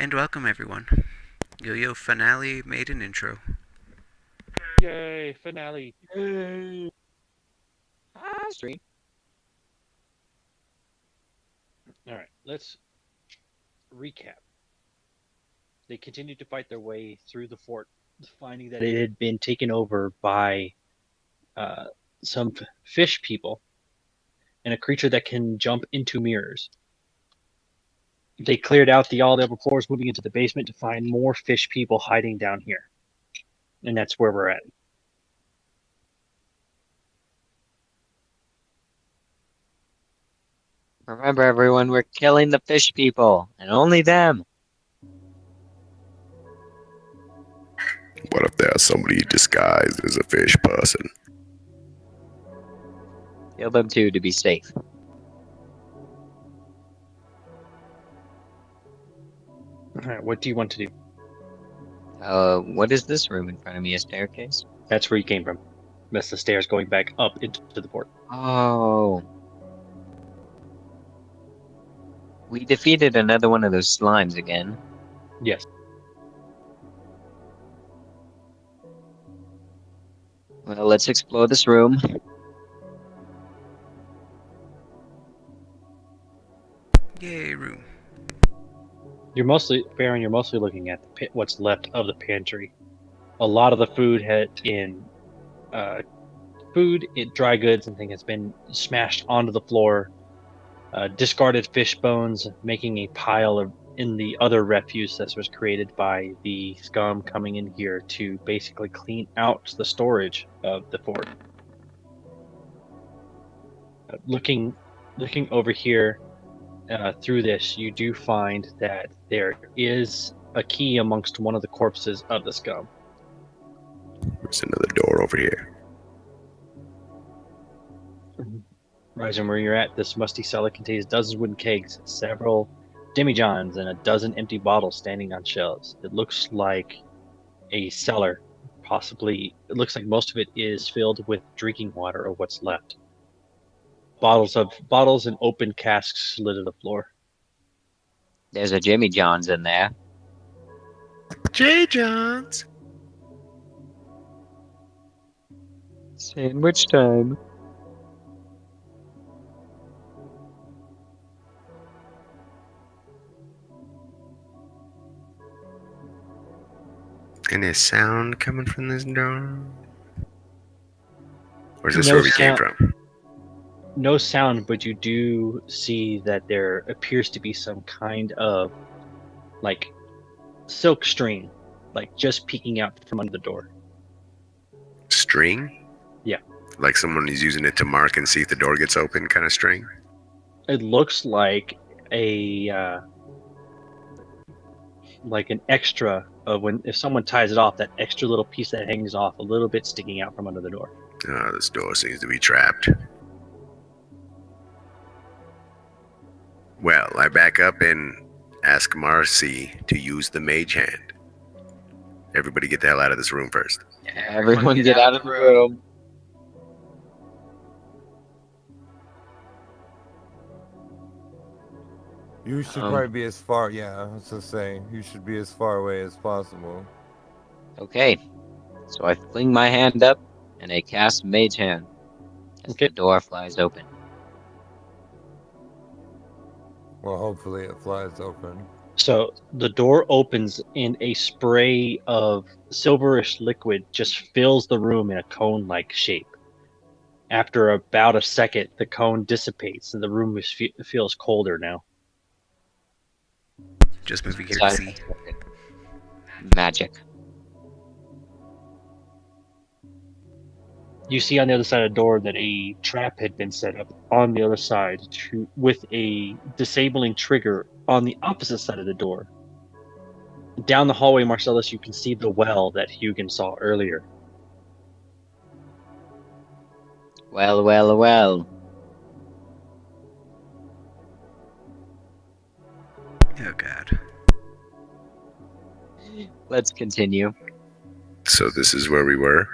And welcome everyone. YOYO finale made an intro. Yay, finale. Yay. Stream. Alright, let's recap. They continued to fight their way through the fort, finding that it had been taken over by some fish people and a creature that can jump into mirrors. They cleared out all the upper floors, moving into the basement to find more fish people hiding down here. And that's where we're at. Remember, everyone, we're killing the fish people, and only them. What if there's somebody disguised as a fish person? Kill them too to be safe. Alright, what do you want to do? What is this room in front of me? A staircase? That's where you came from. That's the stairs going back up into the fort. Oh. We defeated another one of those slimes again. Yes. Well, let's explore this room. Yay, room. Baron, you're mostly looking at what's left of the pantry. A lot of the food dry goods and things has been smashed onto the floor. Discarded fish bones, making a pile in the other refuse that was created by the scum coming in here to basically clean out the storage of the fort. Looking over here through this, you do find that there is a key amongst one of the corpses of the scum. There's another door over here. Rising where you're at, this musty cellar contains dozens of wooden kegs, several demijohns, and a dozen empty bottles standing on shelves. It looks like a cellar. Possibly, it looks like most of it is filled with drinking water or what's left. Bottles and open casks litter the floor. There's a Jimmy John's in there. J. Johns. Sandwich time. Any sound coming from this door? Or is this No where we came sound. from? No sound, but you do see that there appears to be some kind of like silk string, like just peeking out from under the door. String? Yeah. Like someone is using it to mark and see if the door gets open kind of string? It looks like an extra of if someone ties it off, that extra little piece that hangs off a little bit sticking out from under the door. This door seems to be trapped. Well, I back up and ask Marcy to use the mage hand. Everybody get the hell out of this room first. Everyone get out of the room. You should probably be as far. Yeah, I was just saying you should be as far away as possible. Okay. So I fling my hand up, and I cast Mage Hand as Okay. the door flies open. Well, hopefully it flies open. So the door opens and a spray of silverish liquid just fills the room in a cone-like shape. After about a second, the cone dissipates and the room feels colder now. Just moving here to see. Magic. You see on the other side of the door that a trap had been set up on the other side with a disabling trigger on the opposite side of the door. Down the hallway, Marcellus, you can see the well that Hugin saw earlier. Well, well, well. Oh god. Let's continue. So this is where we were?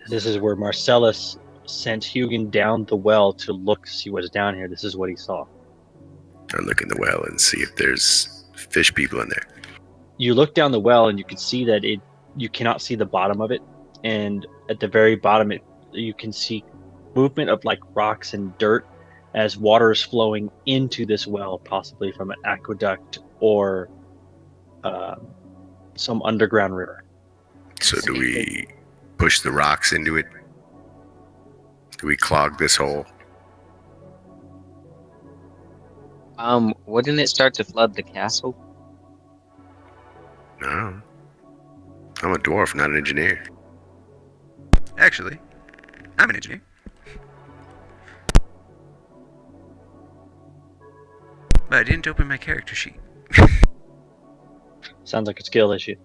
This is where Marcellus sent Hugin down the well to see what's down here. This is what he saw. I'll look in the well and see if there's fish people in there. You look down the well and you can see that you cannot see the bottom of it, and at the very bottom you can see movement of like rocks and dirt as water is flowing into this well, possibly from an aqueduct or some underground river. So do we push the rocks into it? Do we clog this hole? Wouldn't it start to flood the castle? No. I'm a dwarf, not an engineer. Actually, I'm an engineer. But I didn't open my character sheet. Sounds like a skill issue.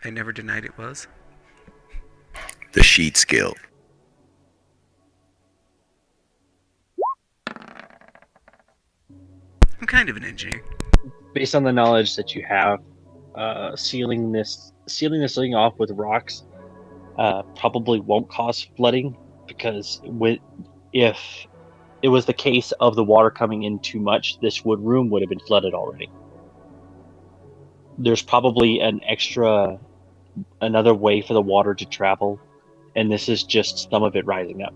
I never denied it was. The sheet skill. I'm kind of an engineer. Based on the knowledge that you have, sealing this thing off with rocks probably won't cause flooding, because if it was the case of the water coming in too much, this wood room would have been flooded already. There's probably another way for the water to travel, and this is just some of it rising up.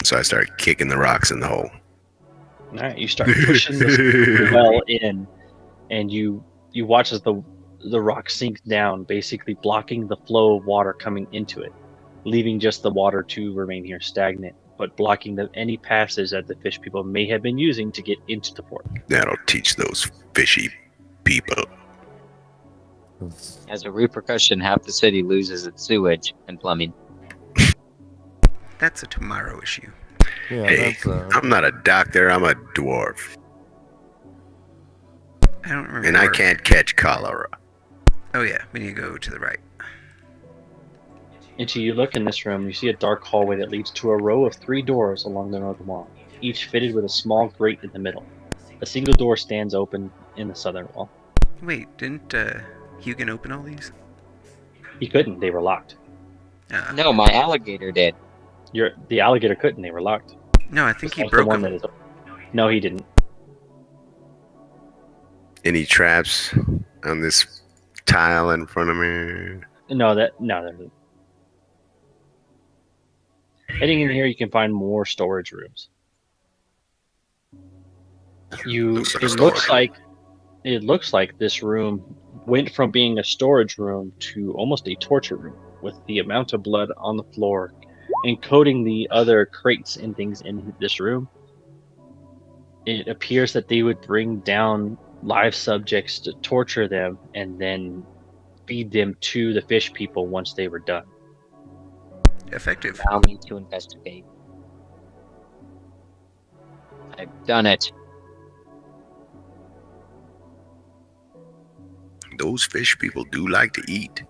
So I start kicking the rocks in the hole. All right, you start pushing the well in, and you watch as the rock sinks down, basically blocking the flow of water coming into it, leaving just the water to remain here stagnant, but blocking any passes that the fish people may have been using to get into the port. That'll teach those fishy people. As a repercussion, half the city loses its sewage and plumbing. That's a tomorrow issue. Yeah, Hey, I'm not a doctor, I'm a dwarf. I don't remember. And I can't catch cholera. Oh yeah, we need to go to the right. Until you look in this room, you see a dark hallway that leads to a row of 3 doors along the northern wall, each fitted with a small grate in the middle. A single door stands open in the southern wall. Wait, didn't Hugin open all these? He couldn't; they were locked. No, my alligator did. The alligator couldn't; they were locked. No, I think he That's the broke one them. that is open. No, he didn't. Any traps on this tile in front of me? No, there isn't. Heading in here, you can find more storage rooms. It looks like this room went from being a storage room to almost a torture room, with the amount of blood on the floor encoding the other crates and things in this room. It appears that they would bring down live subjects to torture them and then feed them to the fish people once they were done. Effective. Allow me to investigate. I've done it. Those fish people do like to eat.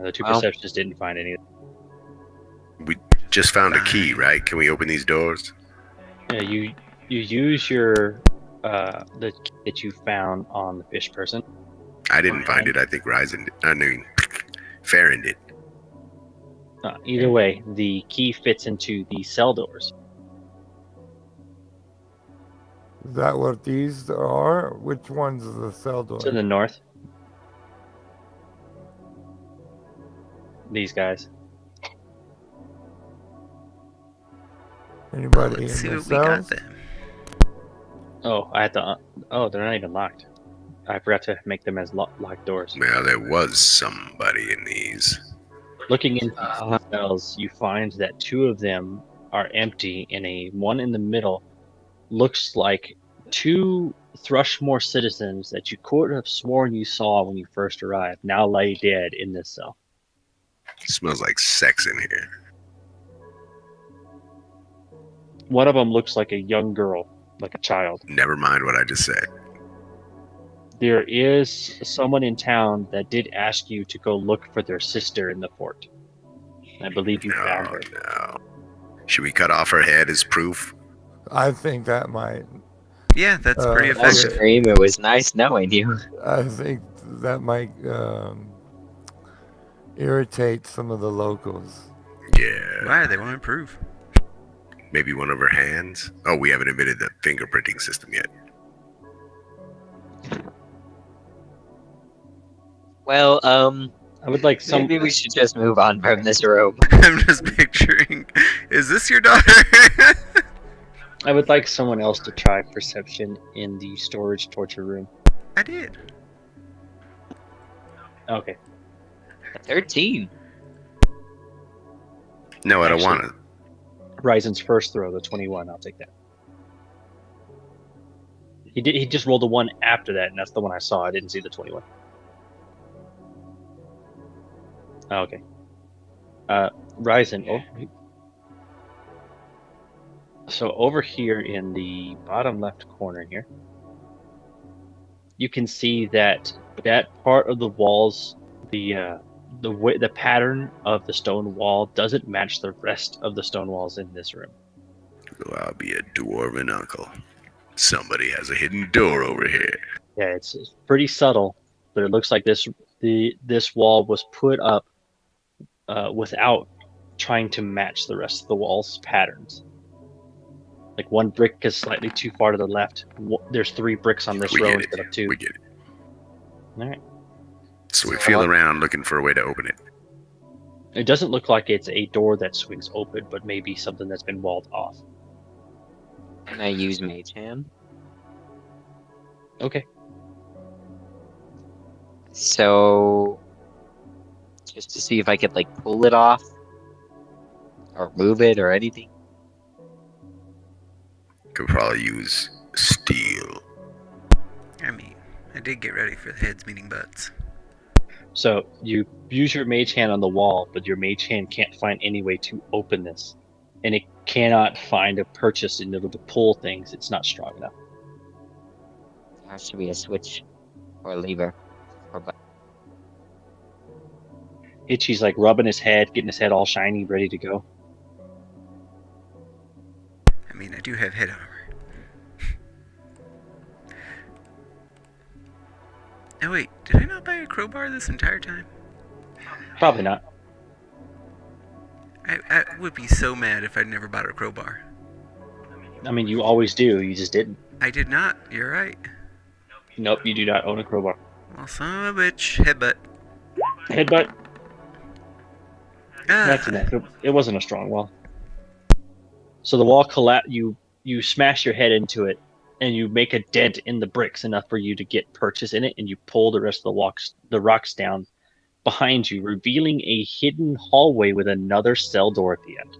The 2 Well- perceptionists didn't find any. We just found a key, right? Can we open these doors? You use your the key that you found on the fish person. I didn't find it. I think Farron did. Either way, the key fits into the cell doors. Is that what these are? Which ones are the cell doors? To the north. These guys. Anybody Let's see in the what we got cells? then. Oh, I had to. Oh, they're not even locked. I forgot to make them as locked doors. Well, there was somebody in these. Looking into the cells, you find that 2 of them are empty, and one in the middle looks like 2 Thrushmore citizens that you could have sworn you saw when you first arrived now lay dead in this cell. Smells like sex in here. One of them looks like a young girl, like a child. Never mind what I just said. There is someone in town that did ask you to go look for their sister in the fort. I believe you found her. No. Should we cut off her head as proof? I think that might. Yeah, that's pretty Okay. effective. Scream, it was nice knowing you. I think that might irritate some of the locals. Yeah. Why? They want to improve. Maybe one of her hands? Oh, we haven't invented the fingerprinting system yet. Well, I would like some. maybe we should just move on from this room. I'm just picturing. Is this your daughter? I would like someone else to try perception in the storage torture room. I did. Okay. 13. No, I don't Actually- want to. Ryzen's first throw, the 21. I'll take that. He just rolled a 1 after that, and that's the one I saw. I didn't see the 21. Oh, okay. Ryzen. Oh. So over here in the bottom left corner here, you can see that part of the walls, the pattern of the stone wall doesn't match the rest of the stone walls in this room. So I'll be a dwarven uncle. Somebody has a hidden door over here. Yeah, it's pretty subtle, but it looks like this wall was put up without trying to match the rest of the wall's patterns. Like one brick is slightly too far to the left. There's 3 bricks on this We row get it. instead of 2. We get it. All right. So we So feel what- around looking for a way to open it. It doesn't look like it's a door that swings open, but maybe something that's been walled off. Can I use Mage Hand? Okay. So, just to see if I could like pull it off, or move it, or anything. Could probably use steel. I mean, I did get ready for the heads meeting butts. So you use your mage hand on the wall, but your mage hand can't find any way to open this, and it cannot find a purchase in order to pull things. It's not strong enough. There has to be a switch or a lever. Or Itchy's like rubbing his head, getting his head all shiny, ready to go. I mean, I do have head armor. Oh wait, did I not buy a crowbar this entire time? Probably not. I would be so mad if I'd never bought a crowbar. I mean, you always do. You just didn't. I did not, you're right. Nope, you do not own a crowbar. Well, son of a bitch, headbutt. Headbutt. Ah, That's enough. It wasn't a strong wall. So the wall collapse. You smash your head into it, and you make a dent in the bricks enough for you to get purchase in it, and you pull the rest of the rocks down behind you, revealing a hidden hallway with another cell door at the end.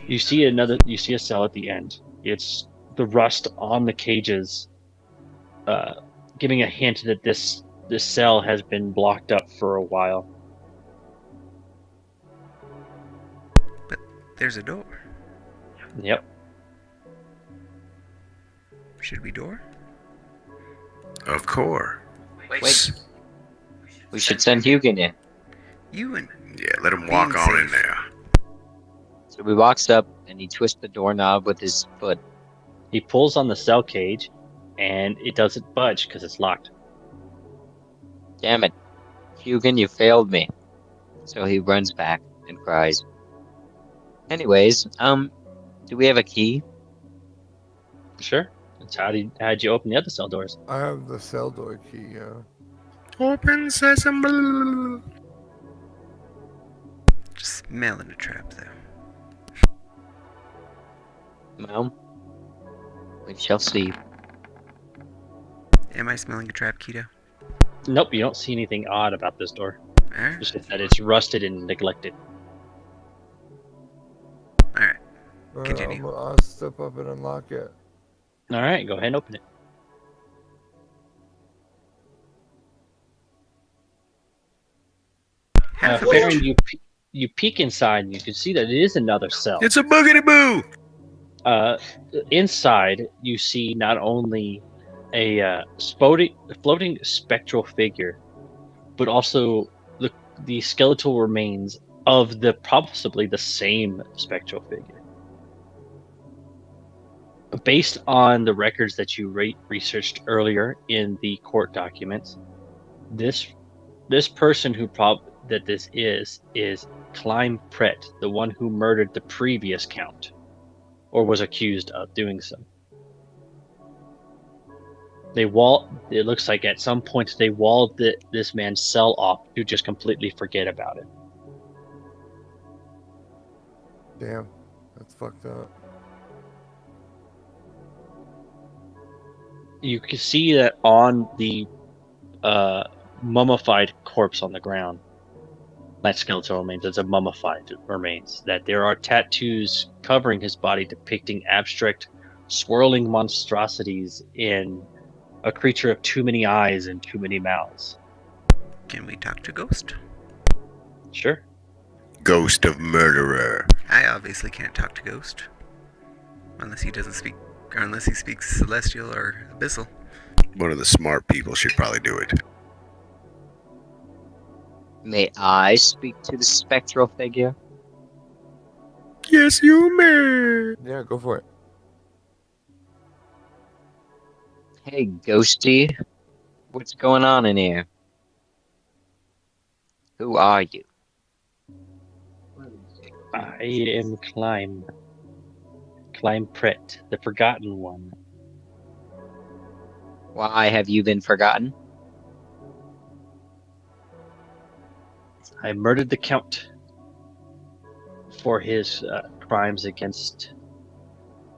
You see a cell at the end. It's the rust on the cages, giving a hint that this cell has been blocked up for a while. there's a door. Yep. Should we door? Of course. Wait. We should send Hugin in. You and Yeah, let him walk Being on in safe. there. So he walks up and he twists the doorknob with his foot. He pulls on the cell cage, and it doesn't budge because it's locked. Damn it. Hugin, you failed me. So he runs back and cries. Anyways, do we have a key? Sure. That's how'd you open the other cell doors? I have the cell door key, yeah. Open sesame. just smelling a trap, though. Well, we shall see. Am I smelling a trap, Keto? Nope, you don't see anything odd about this door. Alright. Just that it's rusted and neglected. Alright. Well, Continue. I'll step up and unlock it. All right, go ahead and open it. Half a Baron, bitch. you peek inside, and you can see that it is another cell. It's a boogity boo. Inside, you see not only a floating spectral figure, but also the skeletal remains of possibly the same spectral figure. Based on the records that you researched earlier in the court documents, this person that this is Klein Pret, the one who murdered the previous count, or was accused of doing so. It looks like at some point they walled this man's cell off to just completely forget about it. Damn, that's fucked up. You can see that on the mummified corpse on the ground, not skeletal remains, it's a mummified remains, that there are tattoos covering his body depicting abstract, swirling monstrosities in a creature of too many eyes and too many mouths. Can we talk to Ghost? Sure. Ghost of murderer. I obviously can't talk to Ghost. Unless he speaks Celestial or Abyssal. One of the smart people should probably do it. May I speak to the spectral figure? Yes, you may. Yeah, go for it. Hey, Ghosty. What's going on in here? Who are you? I am Klein Pret, the Forgotten One. Why have you been forgotten? I murdered the Count for his crimes against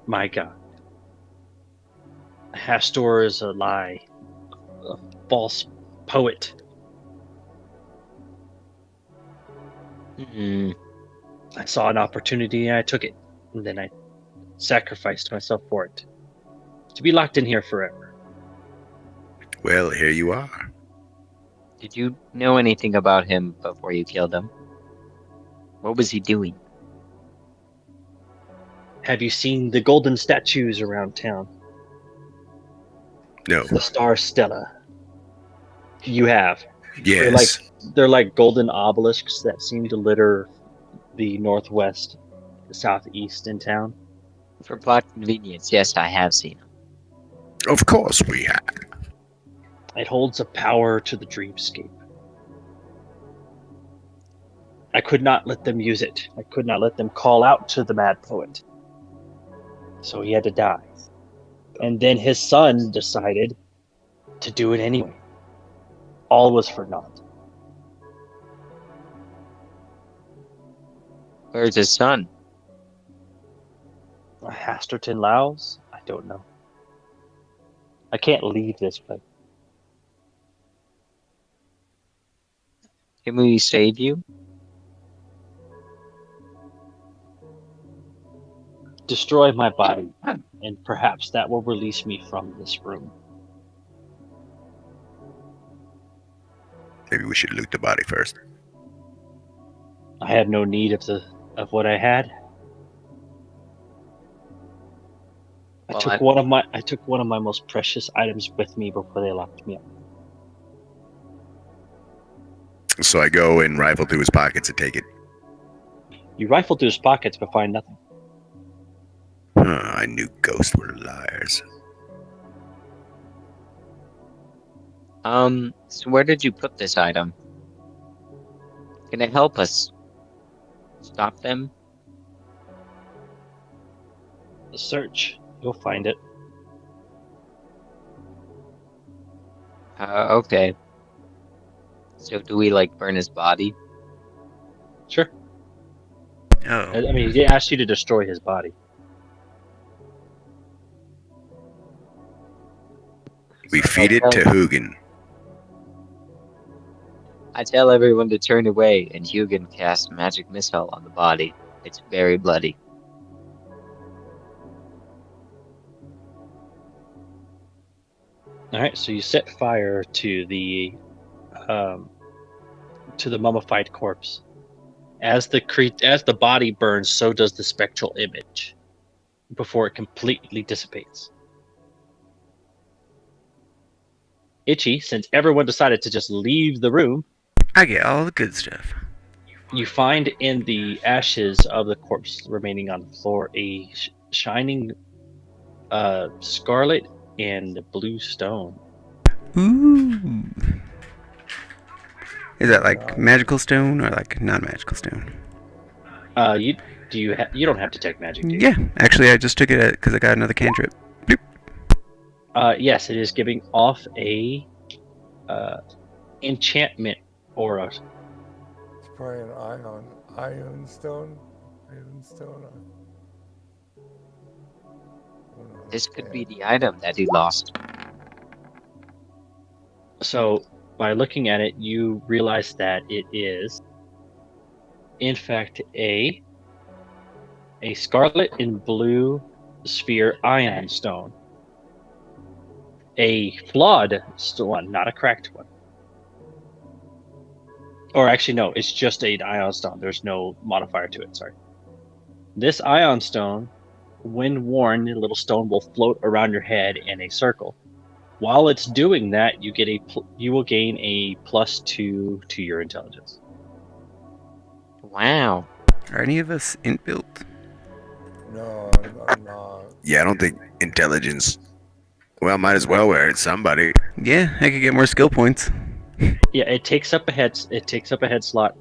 my god. Hastor is a lie, a false poet. I saw an opportunity and I took it, and then I sacrificed myself for it. To be locked in here forever. Well, here you are. Did you know anything about him before you killed him? What was he doing? Have you seen the golden statues around town? No. The Star Stella. You have. Yes. They're like golden obelisks that seem to litter the northwest, the southeast in town. For plot convenience, yes, I have seen him. Of course we have. It holds a power to the dreamscape. I could not let them use it. I could not let them call out to the mad poet. So he had to die. And then his son decided to do it anyway. All was for naught. Where's his son? Hasterton Laos? I don't know. I can't leave this place. Can we save you? Destroy my body, and perhaps that will release me from this room. Maybe we should loot the body first. I had no need of what I had. I took one of my most precious items with me before they locked me up. So I go and rifle through his pockets and take it. You rifle through his pockets but find nothing. I knew ghosts were liars. So where did you put this item? Can it help us stop them? Search. You'll find it. Okay. So do we, burn his body? Sure. Oh. I mean, he asked you to destroy his body. We feed it to Hugin. I tell everyone to turn away, and Hugin casts magic missile on the body. It's very bloody. All right, so you set fire to the mummified corpse. As the body burns, so does the spectral image before it completely dissipates. Itchy, since everyone decided to just leave the room, I get all the good stuff. you find in the ashes of the corpse remaining on the floor a shining Scarlet and blue stone. Ooh. Is that like magical stone or like non-magical stone? You don't have detect magic, do you? Yeah, actually, I just took it because I got another cantrip. Yes, it is giving off a enchantment aura. It's probably an ion stone. Ion stone. This could be the item that he lost. So, by looking at it, you realize that it is, in fact, a scarlet and blue sphere ion stone. A flawed one, not a cracked one. Or actually, no, it's just an ion stone. There's no modifier to it, sorry. This ion stone, when worn, the little stone will float around your head in a circle. While it's doing that, you will gain a +2 to your intelligence. Wow. Are any of us inbuilt? No, I'm not. Yeah, I don't think intelligence. Well, might as well wear it. Somebody. Yeah, I could get more skill points. Yeah, it takes up a head slot.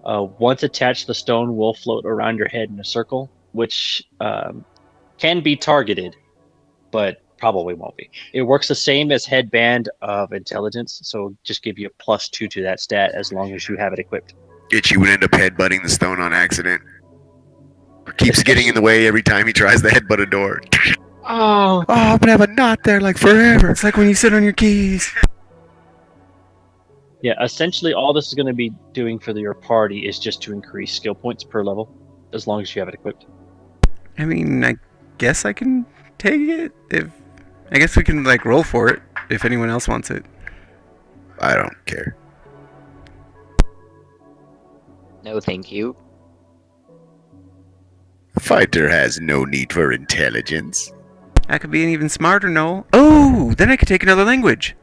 Once attached, the stone will float around your head in a circle, which can be targeted, but probably won't be. It works the same as headband of intelligence, so just give you a +2 to that stat as long as you have it equipped. Itchy would end up headbutting the stone on accident. Keeps getting in the way every time he tries to headbutt a door. Oh. Oh, I'm gonna have a knot there like forever. It's like when you sit on your keys. Yeah, essentially all this is going to be doing for your party is just to increase skill points per level, as long as you have it equipped. I mean, I guess I can take it. I guess we can like roll for it if anyone else wants it. I don't care. No, thank you. Fighter has no need for intelligence. I could be an even smarter Noel. Oh, then I could take another language.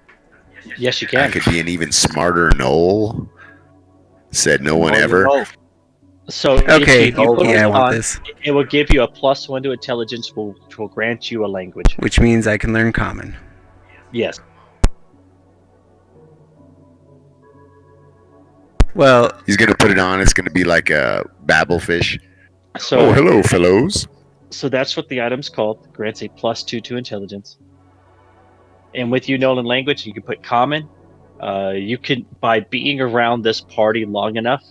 Yes, you I can. could be an even smarter Noel. Said no one ever. So Okay, if you put yeah, it I want on, this. it will give you a +1 to intelligence, which will grant you a language. Which means I can learn common. Yes. Well, He's gonna put it on. It's gonna be like a babblefish. So Oh, hello, fellows. So that's what the item's called. Grants a +2 to intelligence. And with you knowing language, you can put common. You can, by being around this party long enough,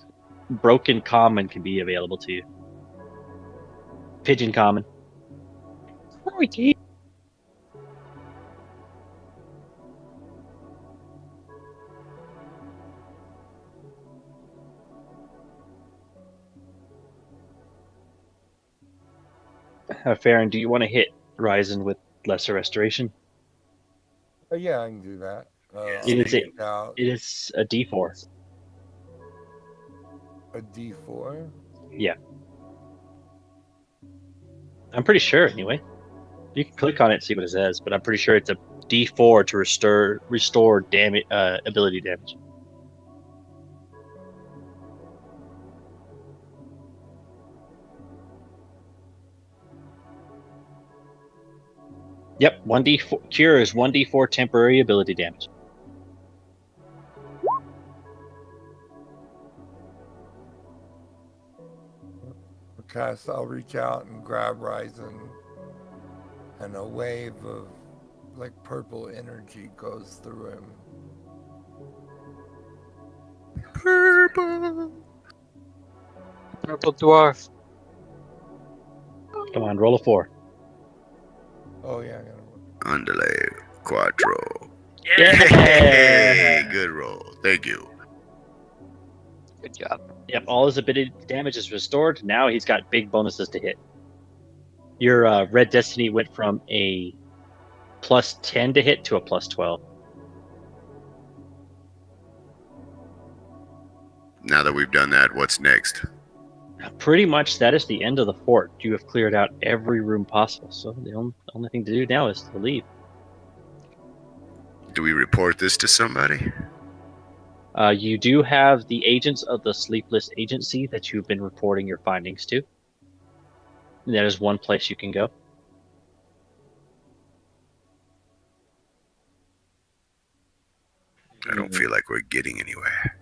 broken common can be available to you. Pigeon common. Farron, do you want to hit Ryzen with lesser restoration? Yeah, I can do that. It is a D4. A D4? Yeah. I'm pretty sure, anyway. You can click on it and see what it says, but I'm pretty sure it's a D4 to restore damage, ability damage. Yep, 1d4 cure is 1d4 temporary ability damage. Okay, so I'll reach out and grab Ryzen, and a wave of like purple energy goes through him. Purple. Purple dwarf. Come on, roll a 4. Oh yeah, I gotta. Underlay. Quattro. Yeah! Hey, good roll. Thank you. Good job. Yep, all his ability damage is restored. Now he's got big bonuses to hit. Your Red Destiny went from a +10 to hit to a +12. Now that we've done that, what's next? Pretty much that is the end of the fort. You have cleared out every room possible, so the only thing to do now is to leave. Do we report this to somebody? You do have the agents of the Sleepless Agency that you've been reporting your findings to. And that is one place you can go. I don't feel like we're getting anywhere.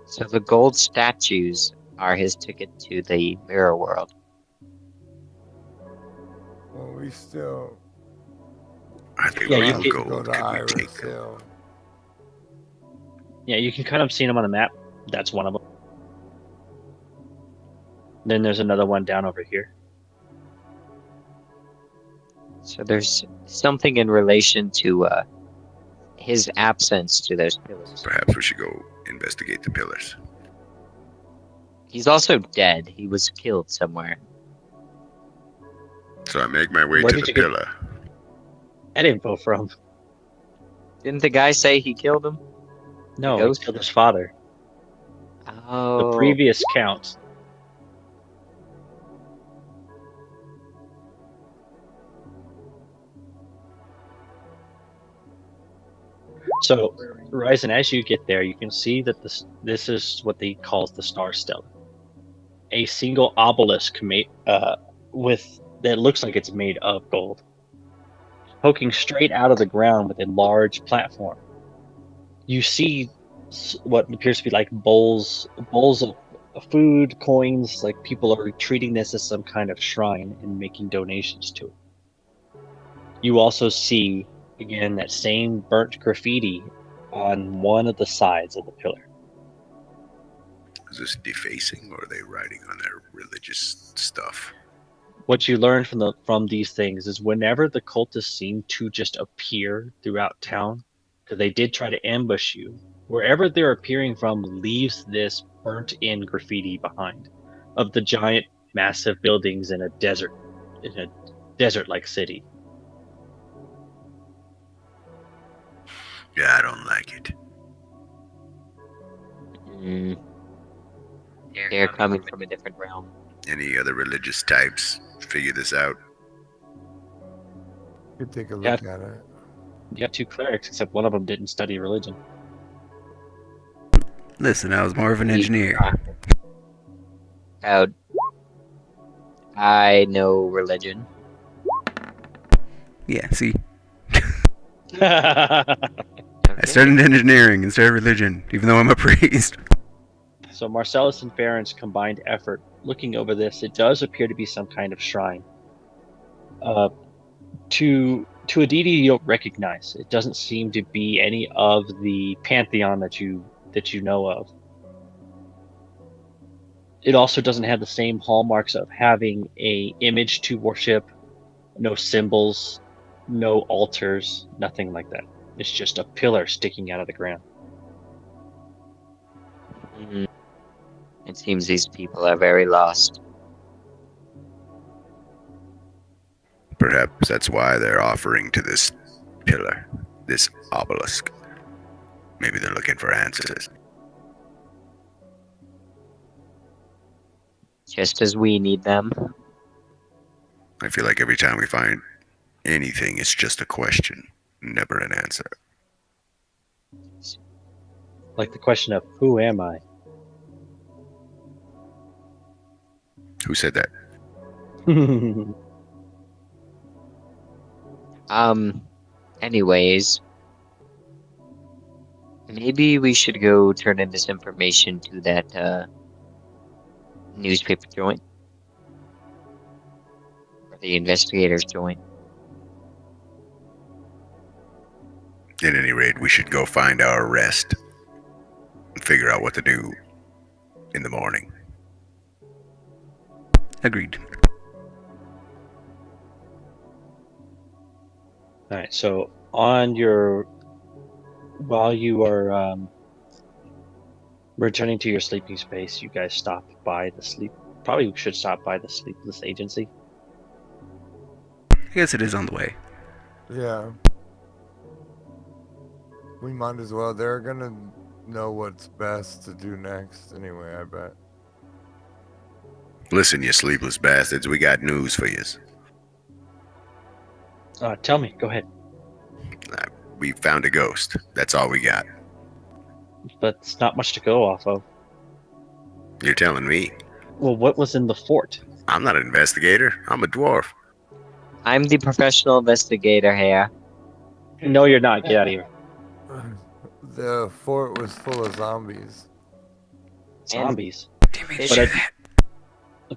So the gold statues are his ticket to the mirror world. Well, we still I think Yeah, we're you all can- go gold. to Could we Iris take them? Hill. Yeah, you can kind of see them on the map. That's one of them. Then there's another one down over here. So there's something in relation to his absence to those pillars. Perhaps we should go investigate the pillars. He's also dead. He was killed somewhere. So I make my way Where to did the you get- pillar. That info from? Didn't the guy say he killed him? No, ghost? he killed his father. Oh. The previous count. So, Ryzen, as you get there, you can see that this is what they call the Star Stella. A single obelisk with that looks like it's made of gold, poking straight out of the ground with a large platform. You see what appears to be like bowls of food, coins. Like people are treating this as some kind of shrine and making donations to it. You also see again that same burnt graffiti on one of the sides of the pillar. Is this defacing, or are they writing on their religious stuff? What you learn from these things is whenever the cultists seem to just appear throughout town, because they did try to ambush you, wherever they're appearing from leaves this burnt in graffiti behind of the giant massive buildings in a desert like city. Yeah, I don't like it. Mm. They're coming from a different realm. Any other religious types figure this out? You could take a Yeah. look at it. You got two clerics, except one of them didn't study religion. Listen, I was more of an engineer. Out. I know religion. Yeah, see? So I started engineering instead of religion, even though I'm a priest. Marcellus and Farron's combined effort, looking over this, it does appear to be some kind of shrine. To a deity you don't recognize. It doesn't seem to be any of the pantheon that you know of. It also doesn't have the same hallmarks of having a image to worship, no symbols, no altars, nothing like that. It's just a pillar sticking out of the ground. Mhm. It seems these people are very lost. Perhaps that's why they're offering to this pillar, this obelisk. Maybe they're looking for answers. Just as we need them. I feel like every time we find anything, it's just a question, never an answer. Like the question of, who am I? Who said that? Anyways. Maybe we should go turn in this information to that, newspaper joint. Or the investigators joint. At any rate, we should go find our rest and figure out what to do in the morning. Agreed. All right, so while you are returning to your sleeping space, you guys stop by probably should stop by the Sleepless Agency. I guess it is on the way. Yeah. We might as well. They're gonna know what's best to do next anyway, I bet. Listen, you sleepless bastards, we got news for you. Tell me, go ahead. We found a ghost. That's all we got. But it's not much to go off of. You're telling me? Well, what was in the fort? I'm not an investigator. I'm a dwarf. I'm the professional investigator here. No, you're not. Get out of here. The fort was full of zombies. Zombies. Damn it, But shit.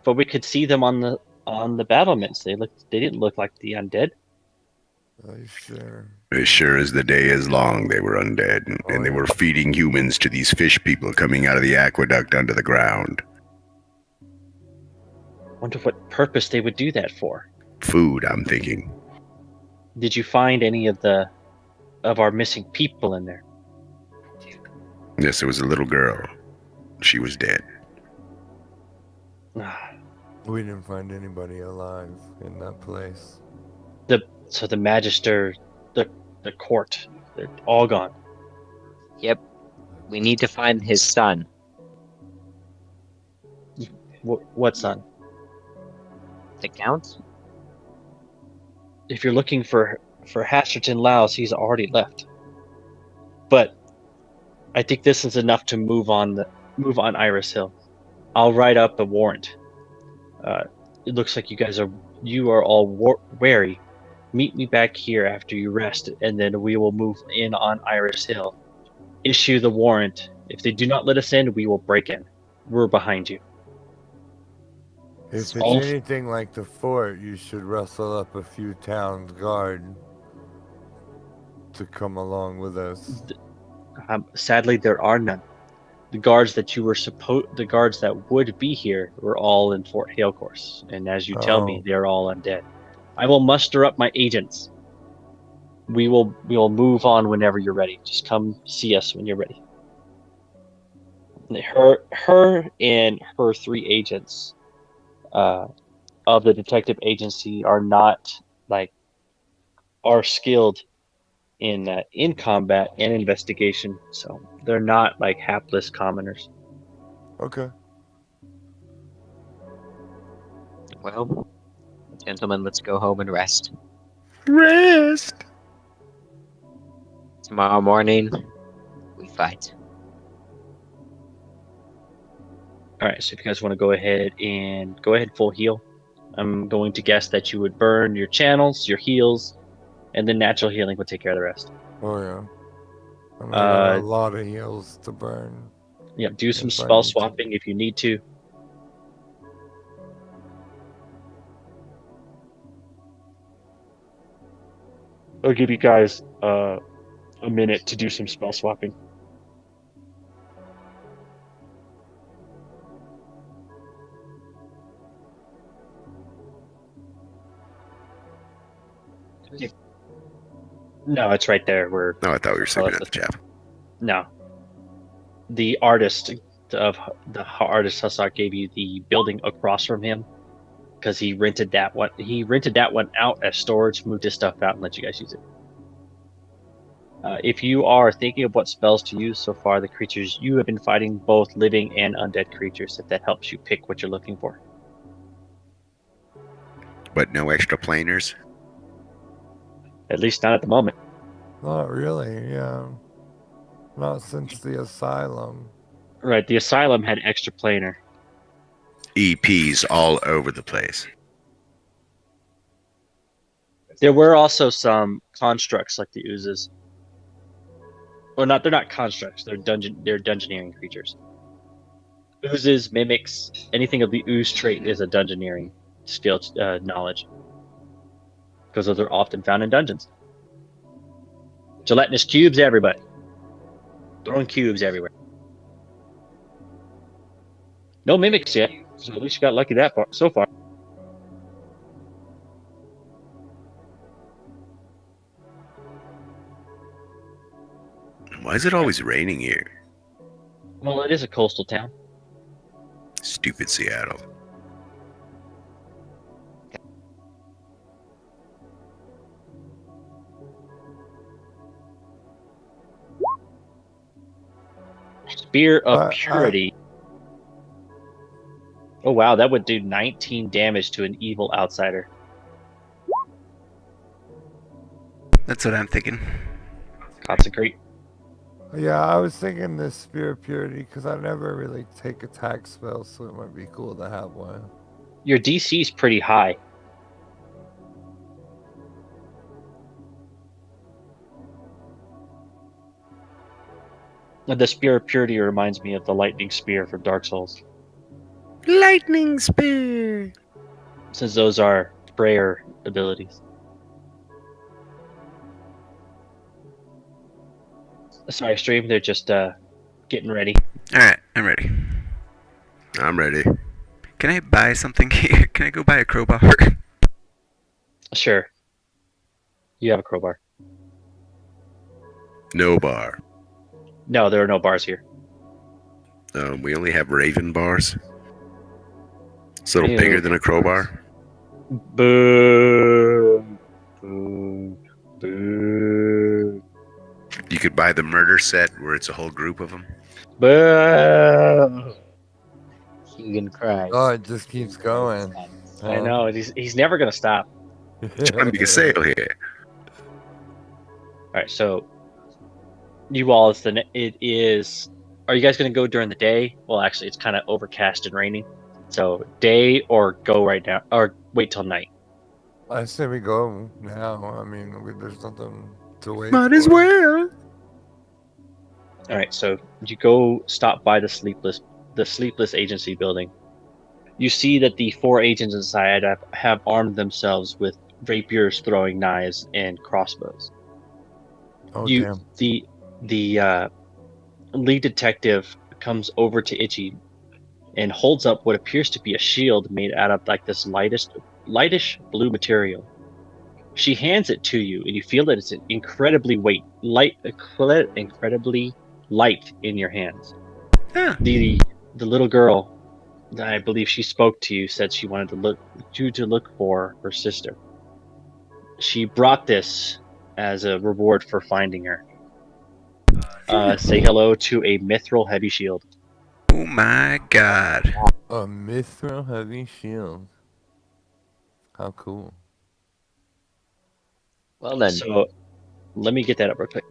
But we could see them on the battlements. They didn't look like the undead. Are you sure? As sure as the day is long, they were undead, and they yeah. were feeding humans to these fish people coming out of the aqueduct under the ground. Wonder what purpose they would do that for. Food, I'm thinking. Did you find any of our missing people in there? Yes, there was a little girl. She was dead. We didn't find anybody alive in that place. So the Magister, the court, they're all gone. Yep. We need to find his son. What son? The Count? If you're looking for Hasterton Laos, he's already left. But I think this is enough to move on Iris Hill. I'll write up a warrant. It looks like you are all wary. Meet me back here after you rest, and then we will move in on Iris Hill. Issue the warrant. If they do not let us in, we will break in. We're behind you. If it's All- anything like the fort, you should rustle up a few towns guard to come along with us. Sadly, there are none. The guards the guards that would be here were all in Fort Halecourse, and as you tell me, Oh. they are all undead. I will muster up my agents. We will move on whenever you're ready. Just come see us when you're ready. Her and her 3 agents of the detective agency are skilled in combat and investigation, so they're not like hapless commoners. Okay. Well, gentlemen, let's go home and rest. Rest! Tomorrow morning, we fight. All right, so if you guys want to go ahead full heal, I'm going to guess that you would burn your channels, your heals, and then natural healing would take care of the rest. Oh yeah. I mean, I got a Uh, lot of heals to burn. Yeah, do some If I spell need to. swapping if you need to. I'll give you guys a minute to do some spell swapping. No, it's right there. No, I thought we were sleeping at the chap. No. The artist Hussar gave you the building across from him because he rented that one. He rented that one out as storage, moved his stuff out, and let you guys use it. If you are thinking of what spells to use so far, the creatures you have been fighting, both living and undead creatures, if that helps you pick what you're looking for. But no extra planers? At least not at the moment. Not really, yeah. Not since the asylum. Right, the asylum had extra planar. EPs all over the place. There were also some constructs like the oozes. Well, they're not constructs. They're dungeoneering creatures. Oozes, mimics, anything of the ooze trait is a dungeoneering skill knowledge. Because those are often found in dungeons. Gelatinous cubes, everybody. Throwing cubes everywhere. No mimics yet, so at least you got lucky that far so far. Why is it always raining here? Well, it is a coastal town. Stupid Seattle. Spear of Purity. Oh wow, that would do 19 damage to an evil outsider. That's what I'm thinking. Consecrate. Yeah, I was thinking this Spear of Purity because I never really take attack spells, so it might be cool to have one. Your DC is pretty high. The Spear of Purity reminds me of the Lightning Spear from Dark Souls, Lightning spear. since those are prayer abilities. Sorry, stream. They're just getting ready. All right, I'm ready. I'm ready. Can I buy something here? Can I go buy a crowbar? Sure. You have a crowbar. No bar. No, there are no bars here. We only have raven bars. It's a little Ew. bigger than a crowbar. Boo. Boo. Boo. You could buy the murder set where it's a whole group of them. Boo. Keegan cries. Oh, it just keeps going. I know. He's never going to stop. Trying to make a sale here. All right, so you all, it is. Are you guys going to go during the day? Well, actually, it's kind of overcast and raining. So day or go right now, or wait till night. I say we go now. I mean, there's nothing to wait Might as for. well. All right, so you go stop by the Sleepless Agency building. You see that the 4 agents inside have armed themselves with rapiers, throwing knives, and crossbows. Oh, You damn. the lead detective comes over to Itchy and holds up what appears to be a shield made out of like this lightish blue material. She hands it to you, and you feel that it's incredibly light in your hands. Yeah. The little girl, I believe she spoke to you, said she wanted to look for her sister. She brought this as a reward for finding her. Say hello to a mithril heavy shield. Oh my god. A mithril heavy shield. How cool. Well then, So let me get that up real quick.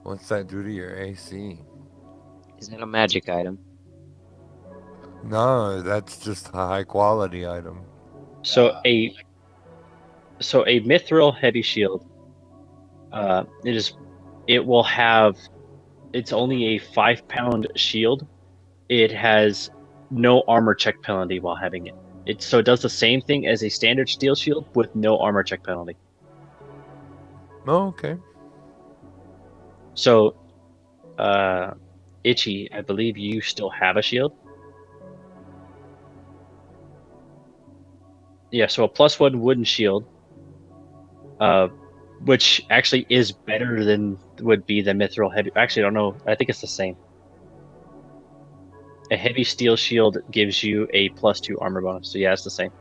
What's that do to your AC? is that a magic item? No, that's just a high quality item. So a mithril heavy shield. It's only a 5-pound shield. It has no armor check penalty while having it. It does the same thing as a standard steel shield with no armor check penalty. Oh, okay. So, Itchy, I believe you still have a shield. Yeah, so a +1 wooden shield, which actually is better than would be the mithril heavy. Actually, I don't know. I think it's the same. A heavy steel shield gives you a +2 armor bonus. So yeah, it's the same.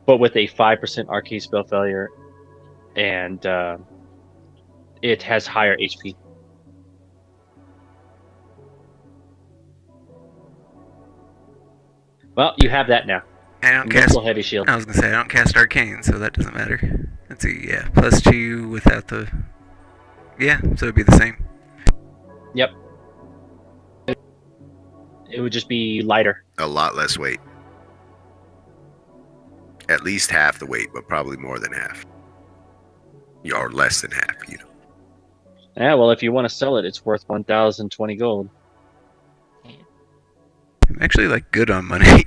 But with a 5% arcane spell failure, and it has higher HP. Well, you have that now. I don't cast. Mithril heavy shield. I was gonna say I don't cast arcane, so that doesn't matter. Let's see. Yeah, +2 without the. Yeah, so it'd be the same. Yep. It would just be lighter. A lot less weight. At least half the weight, but probably more than half. Or less than half, you know. Yeah, well, if you want to sell it, it's worth 1,020 gold. I'm actually like good on money.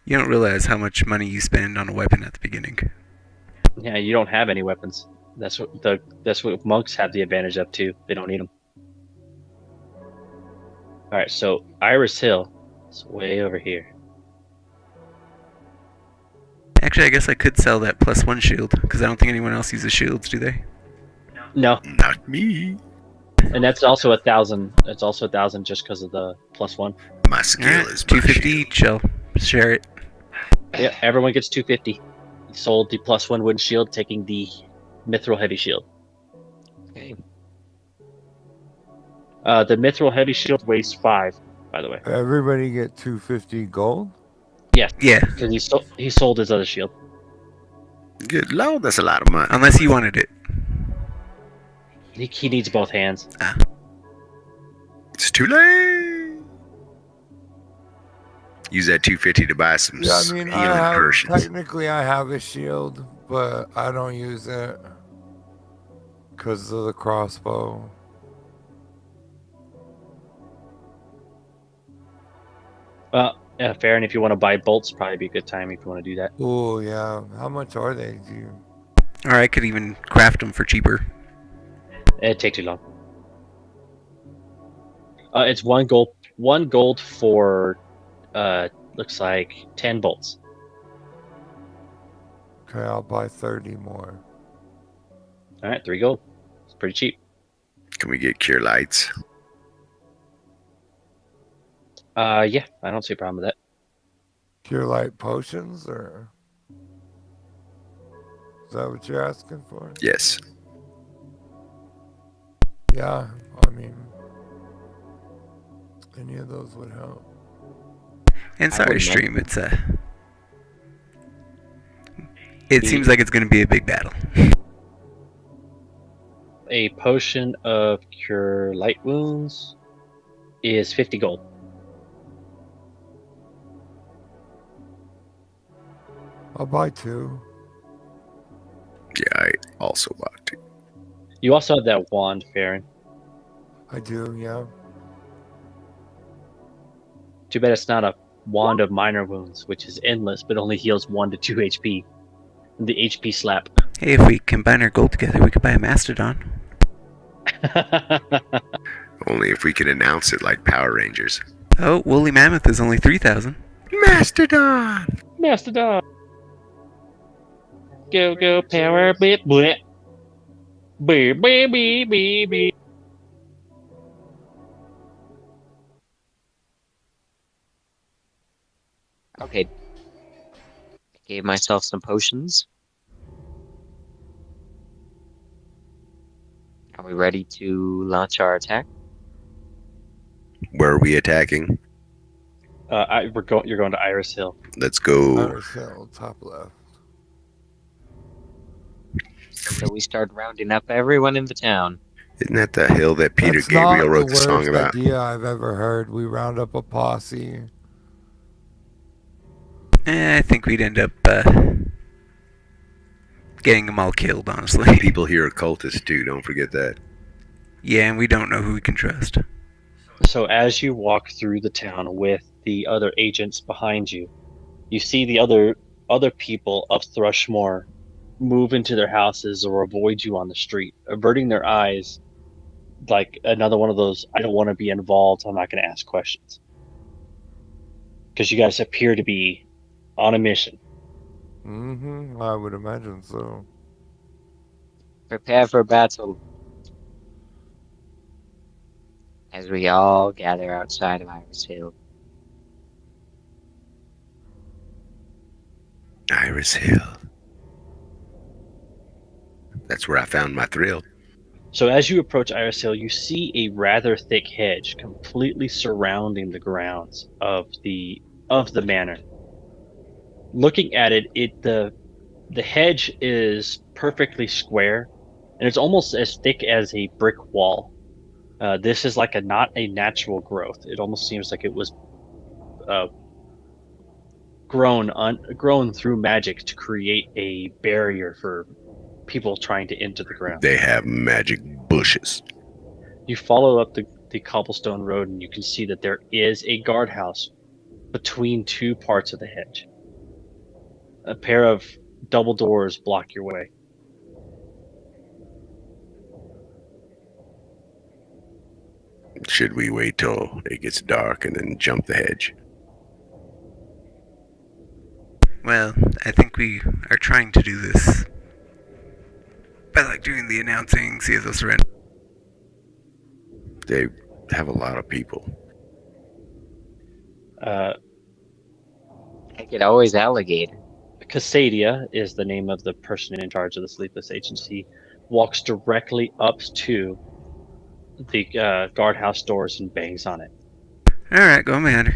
You don't realize how much money you spend on a weapon at the beginning. Yeah, you don't have any weapons. That's what monks have the advantage of too. They don't need them. All right, so Iris Hill is way over here. Actually, I guess I could sell that +1 shield because I don't think anyone else uses shields, do they? No, Not me. and that's also 1,000. It's also 1,000 just because of the +1. My skill Alright, is my 250 shield. each. I'll share it. Yeah, everyone gets 250. You sold the +1 wooden shield, taking the mithril heavy shield. Okay. The mithril heavy shield weighs 5, by the way. Everybody get 250 gold? Yeah, Because he sold his other shield. Good lord, that's a lot of money. unless you wanted it. He needs both hands. It's too late. Use that 250 to buy some Yeah, I mean, healing potions. technically I have a shield, but I don't use it Because of the crossbow. Fair, and if you want to buy bolts, probably be a good time if you want to do that. Oh, yeah. How much are they, do you? Or I could even craft them for cheaper. It'd take too long. It's 1 gold. 1 gold for, looks like 10 bolts. Okay, I'll buy 30 more. All right, 3 gold. It's pretty cheap. Can we get cure lights? Yeah, I don't see a problem with that. Cure light potions, or? Is that what you're asking for? Yes. Yeah, I mean, any of those would help. And I sorry, wouldn't stream. It seems like it's going to be a big battle. A potion of cure light wounds is 50 gold. I'll buy 2. Yeah, I also bought 2. You also have that wand, Farron. I do, yeah. Too bad it's not a wand of minor wounds, which is endless, but only heals 1 to 2 HP. The HP slap. Hey, if we combine our gold together, we could buy a mastodon. Only if we could announce it like Power Rangers. Oh, woolly mammoth is only 3,000. Mastodon! Mastodon. Go, power, bit, bleh. Bee. Okay. Gave myself some potions. Are we ready to launch our attack? Where are we attacking? You're going to Iris Hill. Let's go. Iris Hill, top left. So we start rounding up everyone in the town. Isn't that the hill that Peter That's Gabriel not wrote the the song worst about? idea I've ever heard. We round up a posse. I think we'd end up getting them all killed, honestly. People here are cultists too, don't forget that. Yeah, and we don't know who we can trust. So as you walk through the town with the other agents behind you, you see the other people of Thrushmore move into their houses or avoid you on the street, averting their eyes like another one of those, I don't want to be involved, I'm not going to ask questions. Because you guys appear to be on a mission. Mm-hmm, I would imagine so. Prepare for battle. As we all gather outside of Iris Hill. Iris Hill. That's where I found my thrill. So as you approach Iris Hill, you see a rather thick hedge completely surrounding the grounds of the manor. Looking at it, the hedge is perfectly square, and it's almost as thick as a brick wall. This is like not a natural growth. It almost seems like it was grown through magic to create a barrier for people trying to enter the ground. They have magic bushes. You follow up the cobblestone road, and you can see that there is a guardhouse between 2 parts of the hedge. A pair of double doors block your way. Should we wait till it gets dark and then jump the hedge? Well, I think we are trying to do this by doing the announcing, see if they'll surrender. They have a lot of people. I could always alligator. Cassadia is the name of the person in charge of the Sleepless Agency. Walks directly up to the guardhouse doors and bangs on it. Alright, go Commander.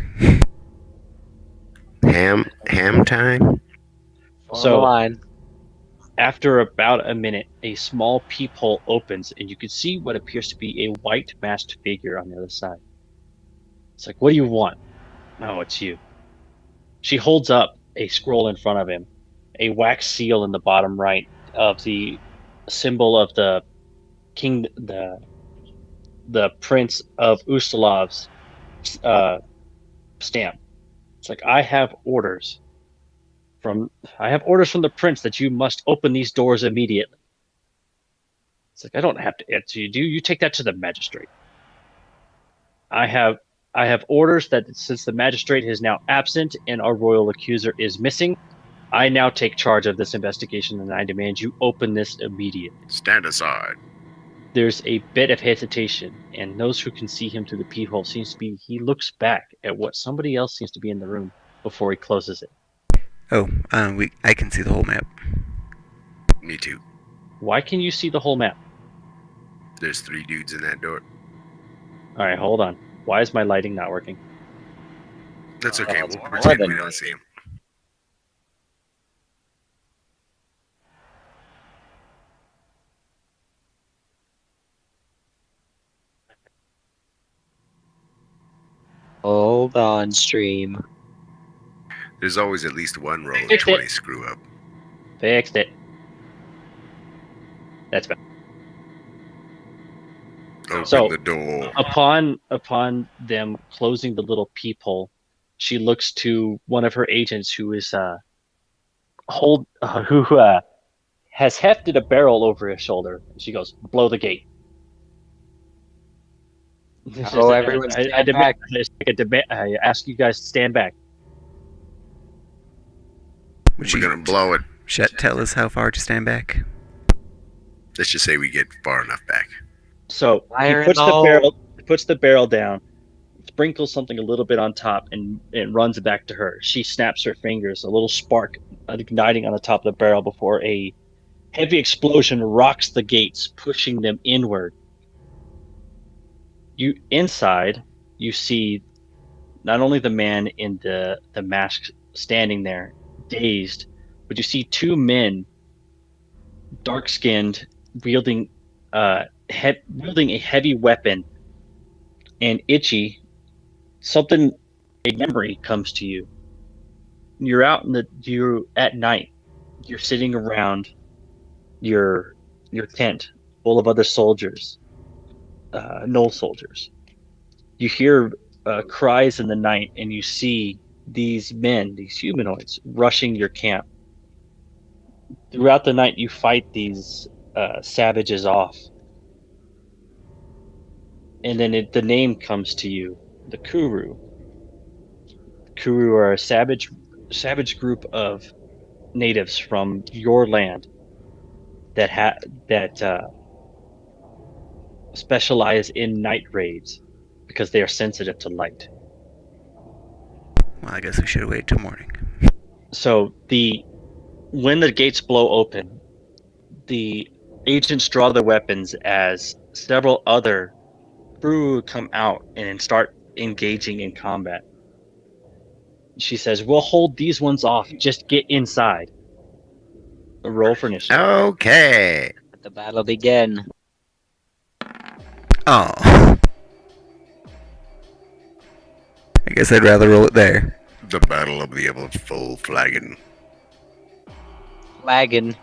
Ham time? Form So- a line. After about a minute, a small peephole opens, and you can see what appears to be a white masked figure on the other side. It's like, what do you want? Oh, it's you. She holds up a scroll in front of him, a wax seal in the bottom right of the symbol of the the Prince of Ustalov's stamp. It's like I have orders from the prince that you must open these doors immediately. It's like I don't have to answer you. Do you take that to the magistrate? I have orders that since the magistrate is now absent and our royal accuser is missing, I now take charge of this investigation and I demand you open this immediately. Stand aside. There's a bit of hesitation, and those who can see him through the peephole he looks back at what somebody else seems to be in the room before he closes it. Oh, I can see the whole map. Me too. Why can you see the whole map? There's 3 dudes in that door. All right, hold on. Why is my lighting not working? That's okay. it's We'll more pretend than we don't me. see him. Hold on, stream. There's always at least one roll of Fixed it. 20 screw up. Fixed it. That's better. Open So- the door. Upon them closing the little peephole, she looks to one of her agents who is has hefted a barrel over his shoulder. She goes, "Blow the gate." Oh, everyone stand back. I ask you guys to stand back. Would We're you gonna blow it. tell us how far to stand back? Let's just say we get far enough back. So he Fire in puts the the hole. barrel, puts the barrel down, sprinkles something a little bit on top, and it runs back to her. She snaps her fingers, a little spark igniting on the top of the barrel before a heavy explosion rocks the gates, pushing them inward. You inside, you see not only the man in the mask standing there, dazed, but you see 2 men, dark-skinned, wielding a heavy weapon, and Itchy, a memory comes to you. You're at night. You're sitting around your tent full of other soldiers, Knoll soldiers. You hear cries in the night, and you see these men, these humanoids, rushing your camp. Throughout the night, you fight these savages off. And then the name comes to you, the Kuru. Kuru are a savage group of natives from your land that specialize in night raids because they are sensitive to light. Well, I guess we should have waited till morning. So when the gates blow open, the agents draw their weapons as several other crew come out and start engaging in combat. She says, "We'll hold these ones off. Just get inside." Roll for initiative. Okay. Let the battle begin. Oh. I guess I'd rather roll it there. The Battle of the Full Flagon. Flagon.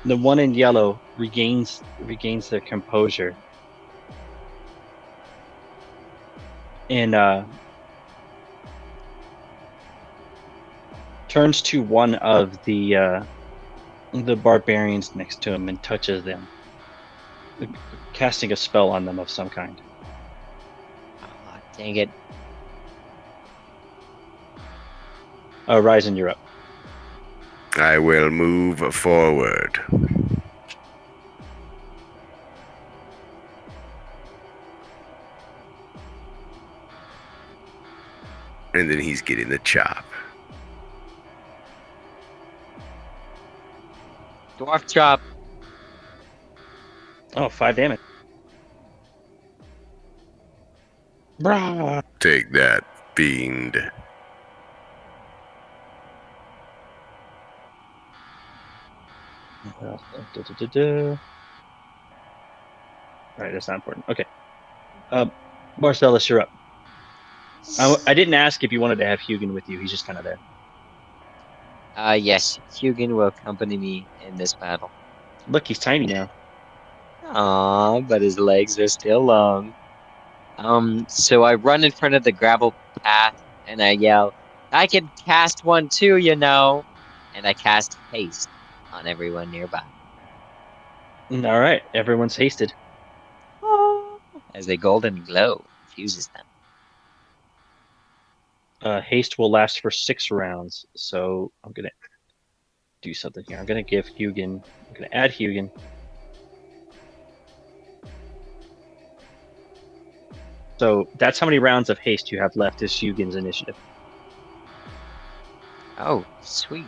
The one in yellow regains their composure and turns to one of the barbarians next to him and touches them, casting a spell on them of some kind. Oh, dang it. Ryzen, you're up. I will move forward. And then he's getting the chop. Dwarf chop. Oh, 5 damage. Brah. Take that, fiend. Alright, that's not important. Okay. Marcellus, you're up. I didn't ask if you wanted to have Hugin with you. He's just kind of there. Yes, Hugin will accompany me in this battle. Look, he's tiny now. Aw, but his legs are still long. So I run in front of the gravel path and I yell, I can cast one too, you know. And I cast haste on everyone nearby. All right, everyone's hasted. As a golden glow infuses them. Haste will last for 6 rounds, so I'm gonna do something here. I'm gonna give Hugin. I'm gonna add Hugin. So that's how many rounds of haste you have left. Is Hugin's initiative? Oh, sweet.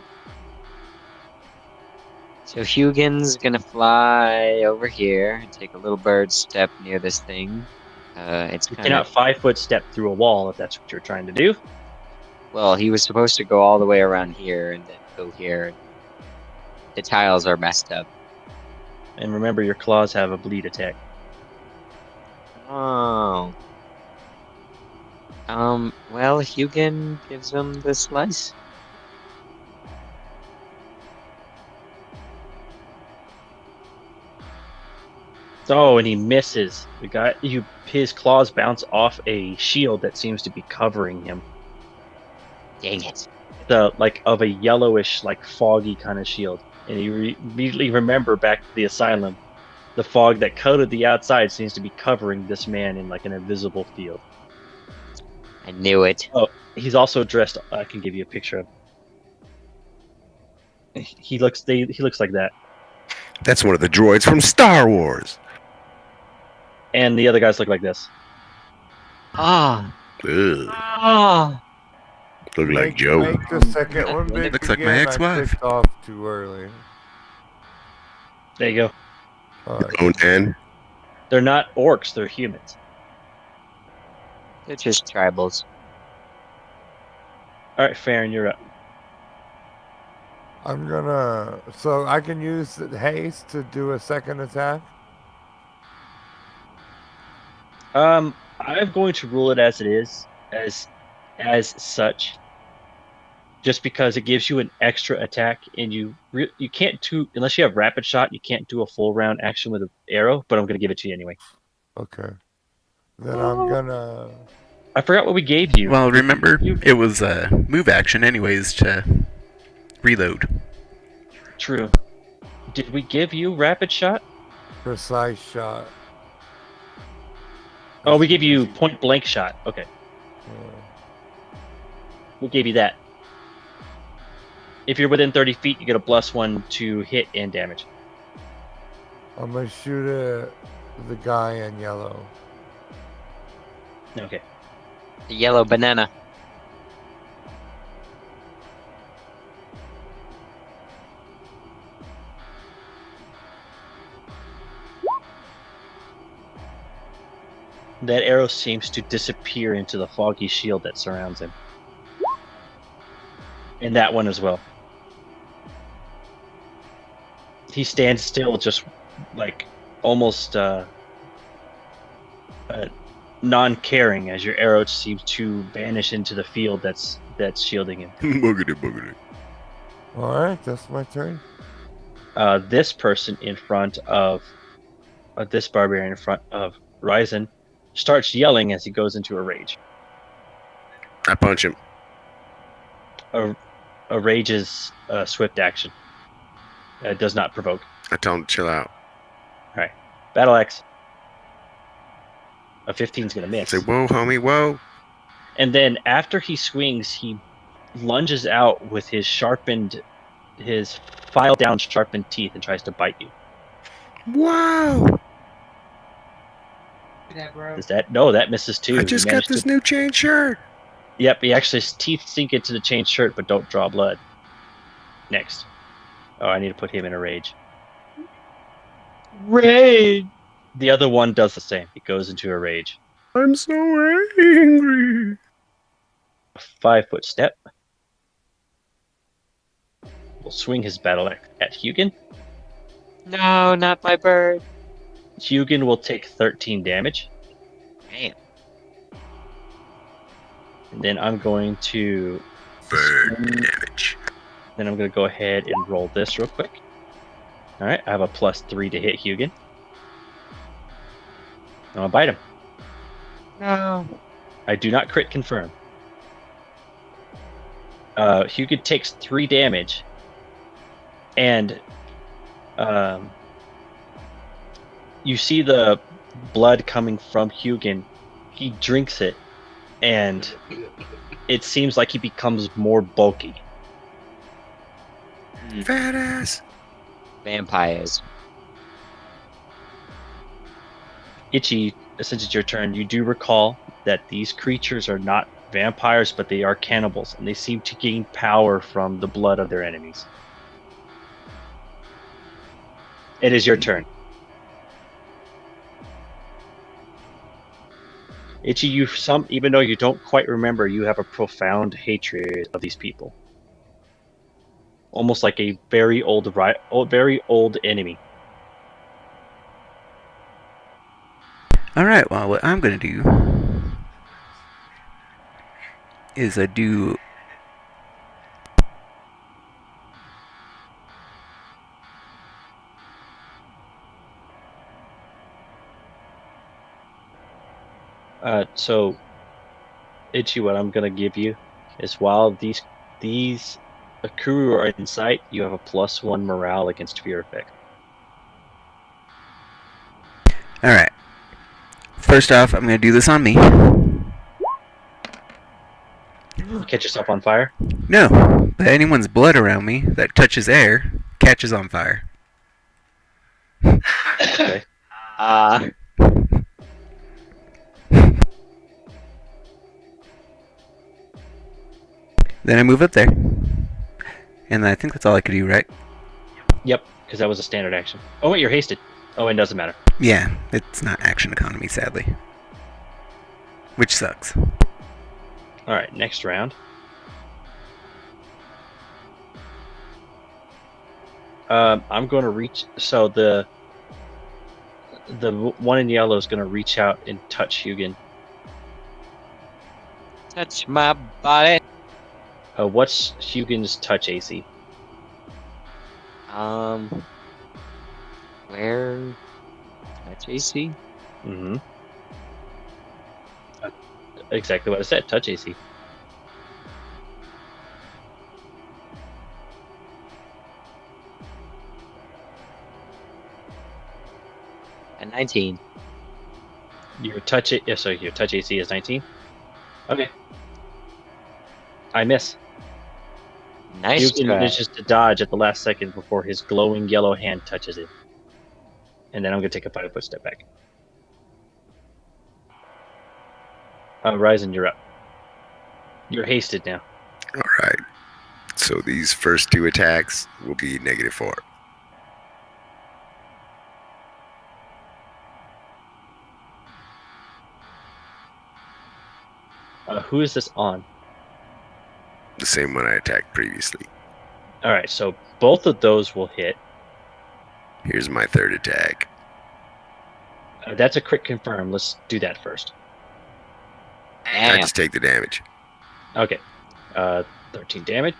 So Hugin's gonna fly over here and take a little bird step near this thing. It's You kind cannot of 5-foot step through a wall if that's what you're trying to do. well. He was supposed to go all the way around here and then go here. The tiles are messed up. And remember, your claws have a bleed attack. Oh. Well, Hugin gives him the slice. Oh, and he misses. His claws bounce off a shield that seems to be covering him. Dang it. Of a yellowish, like foggy kind of shield. And you immediately remember back to the asylum. The fog that coated the outside seems to be covering this man in like an invisible field. I knew it. Oh, he's also dressed. I can give you a picture of. He looks like that. That's one of the droids from Star Wars. And the other guys look like this. Ah. Ugh, Ah. look like Joe. Make the second one big Looks like my again. ex-wife. I clicked off too early. There you go. Oh, man. They're not orcs. They're humans. They're just tribals. All right, Farron, you're up. I'm gonna. So I can use the haste to do a second attack. I'm going to rule it as it is, as such, just because it gives you an extra attack, and you can't do, unless you have rapid shot, you can't do a full round action with an arrow. But I'm going to give it to you anyway. Okay. Then I'm gonna. I forgot what we gave you. Well, remember, it was a move action anyways to reload. True. Did we give you rapid shot? Precise shot. Oh, we gave you point blank shot. Okay, we gave you that. If you're within 30 feet, you get a +1 to hit and damage. I'm gonna shoot at the guy in yellow. Okay. The yellow banana. That arrow seems to disappear into the foggy shield that surrounds him. And that one as well. He stands still, just like almost non-caring as your arrow seems to vanish into the field that's shielding him. Boogity. All right, that's my turn. This person in front of this barbarian in front of Ryzen starts yelling as he goes into a rage. I punch him. A rage is a swift action. It does not provoke. I tell him to chill out. All right, battle axe. A 15 is gonna miss. Say, whoa, homie, whoa. And then after he swings, he lunges out with his filed down sharpened teeth and tries to bite you. Wow. That misses too. I just got this new chain shirt. Yep, his teeth sink into the chain shirt but don't draw blood. Next. Oh, I need to put him in a rage. Rage! The other one does the same. He goes into a rage. I'm so angry. A 5-foot step. Will swing his battle axe at Hugin. No, not my bird. Hugin will take 13 damage. Damn. Then I'm going to Burn damage. Then I'm going to go ahead and roll this real quick. All right, I have a +3 to hit Hugin. I'm going to bite him. No. I do not crit confirm. Hugin takes 3 damage. And you see the blood coming from Hugin. He drinks it, and it seems like he becomes more bulky. Fat ass. Vampires. Itchy, since it's your turn, you do recall that these creatures are not vampires, but they are cannibals, and they seem to gain power from the blood of their enemies. It is your turn. Itchy, even though you don't quite remember, you have a profound hatred of these people. Almost like a very old enemy. Alright, well, what I'm gonna do is do So, Itchy, what I'm gonna give you is while these Akuru are in sight, you have a +1 morale against fear effect. Alright. First off, I'm gonna do this on me. Catch yourself on fire? No, but anyone's blood around me that touches air catches on fire. Okay. Then I move up there. And I think that's all I could do, right? Yep, because that was a standard action. Oh wait, you're hasted. Oh, it doesn't matter. Yeah, it's not action economy, sadly. Which sucks. Alright, next round. I'm going to reach... So the one in yellow is going to reach out and touch Hugin. Touch my body. What's Hugin's touch AC? Where? Touch AC? Mm-hmm. Exactly what I said. Touch AC. At 19. Your touch AC is 19. Okay. I miss. Nice Hugin try. manages to dodge at the last second before his glowing yellow hand touches it. And then I'm going to take a 5-foot step back. Ryzen, you're up. You're hasted now. Alright. So these first 2 attacks will be -4. Who is this on? The same one I attacked previously. Alright, so both of those will hit. Here's my 3rd attack. That's a crit confirm. Let's do that first. I Damn. just take the damage. Okay. 13 damage.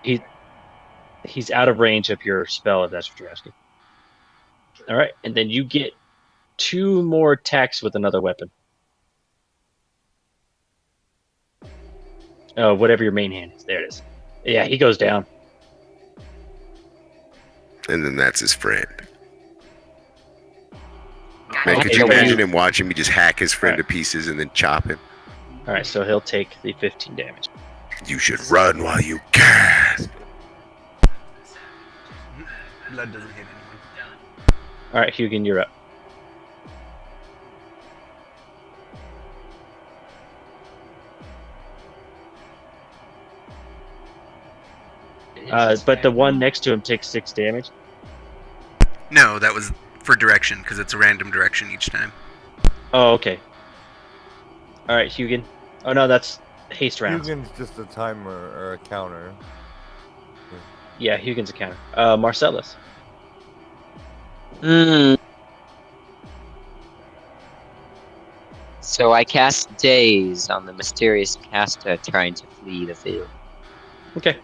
He's out of range of your spell, if that's what you're asking. Alright, and then you get 2 more attacks with another weapon. Whatever your main hand is. There it is. Yeah, he goes down. And then that's his friend. Man, Man, could you imagine him watching me just hack his friend to pieces and then chop him? Alright, so he'll take the 15 damage. You should run while you can. Blood doesn't hit anyone. Alright, Hugin, you're up. But the one next to him takes 6 damage. No, that was for direction, because it's a random direction each time. Oh, okay. Alright, Hugin. Oh no, that's haste rounds. Hugin's just a timer or a counter. Yeah, Hugin's a counter. Marcellus. So I cast Daze on the mysterious caster trying to flee the field. Okay.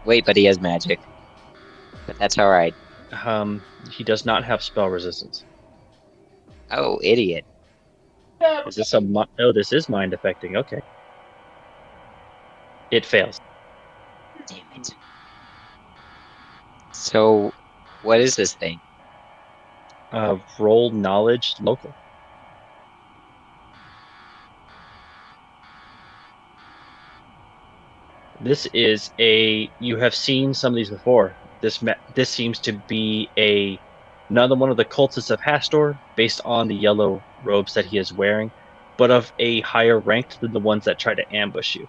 Wait, but he has magic. But that's alright. He does not have spell resistance. Oh, idiot. Is this oh, this is mind affecting. Okay. It fails. Damn it. So, what is this thing? Roll knowledge local. This is you have seen some of these before. This seems to be another one of the cultists of Hastor, based on the yellow robes that he is wearing, but of a higher rank than the ones that try to ambush you.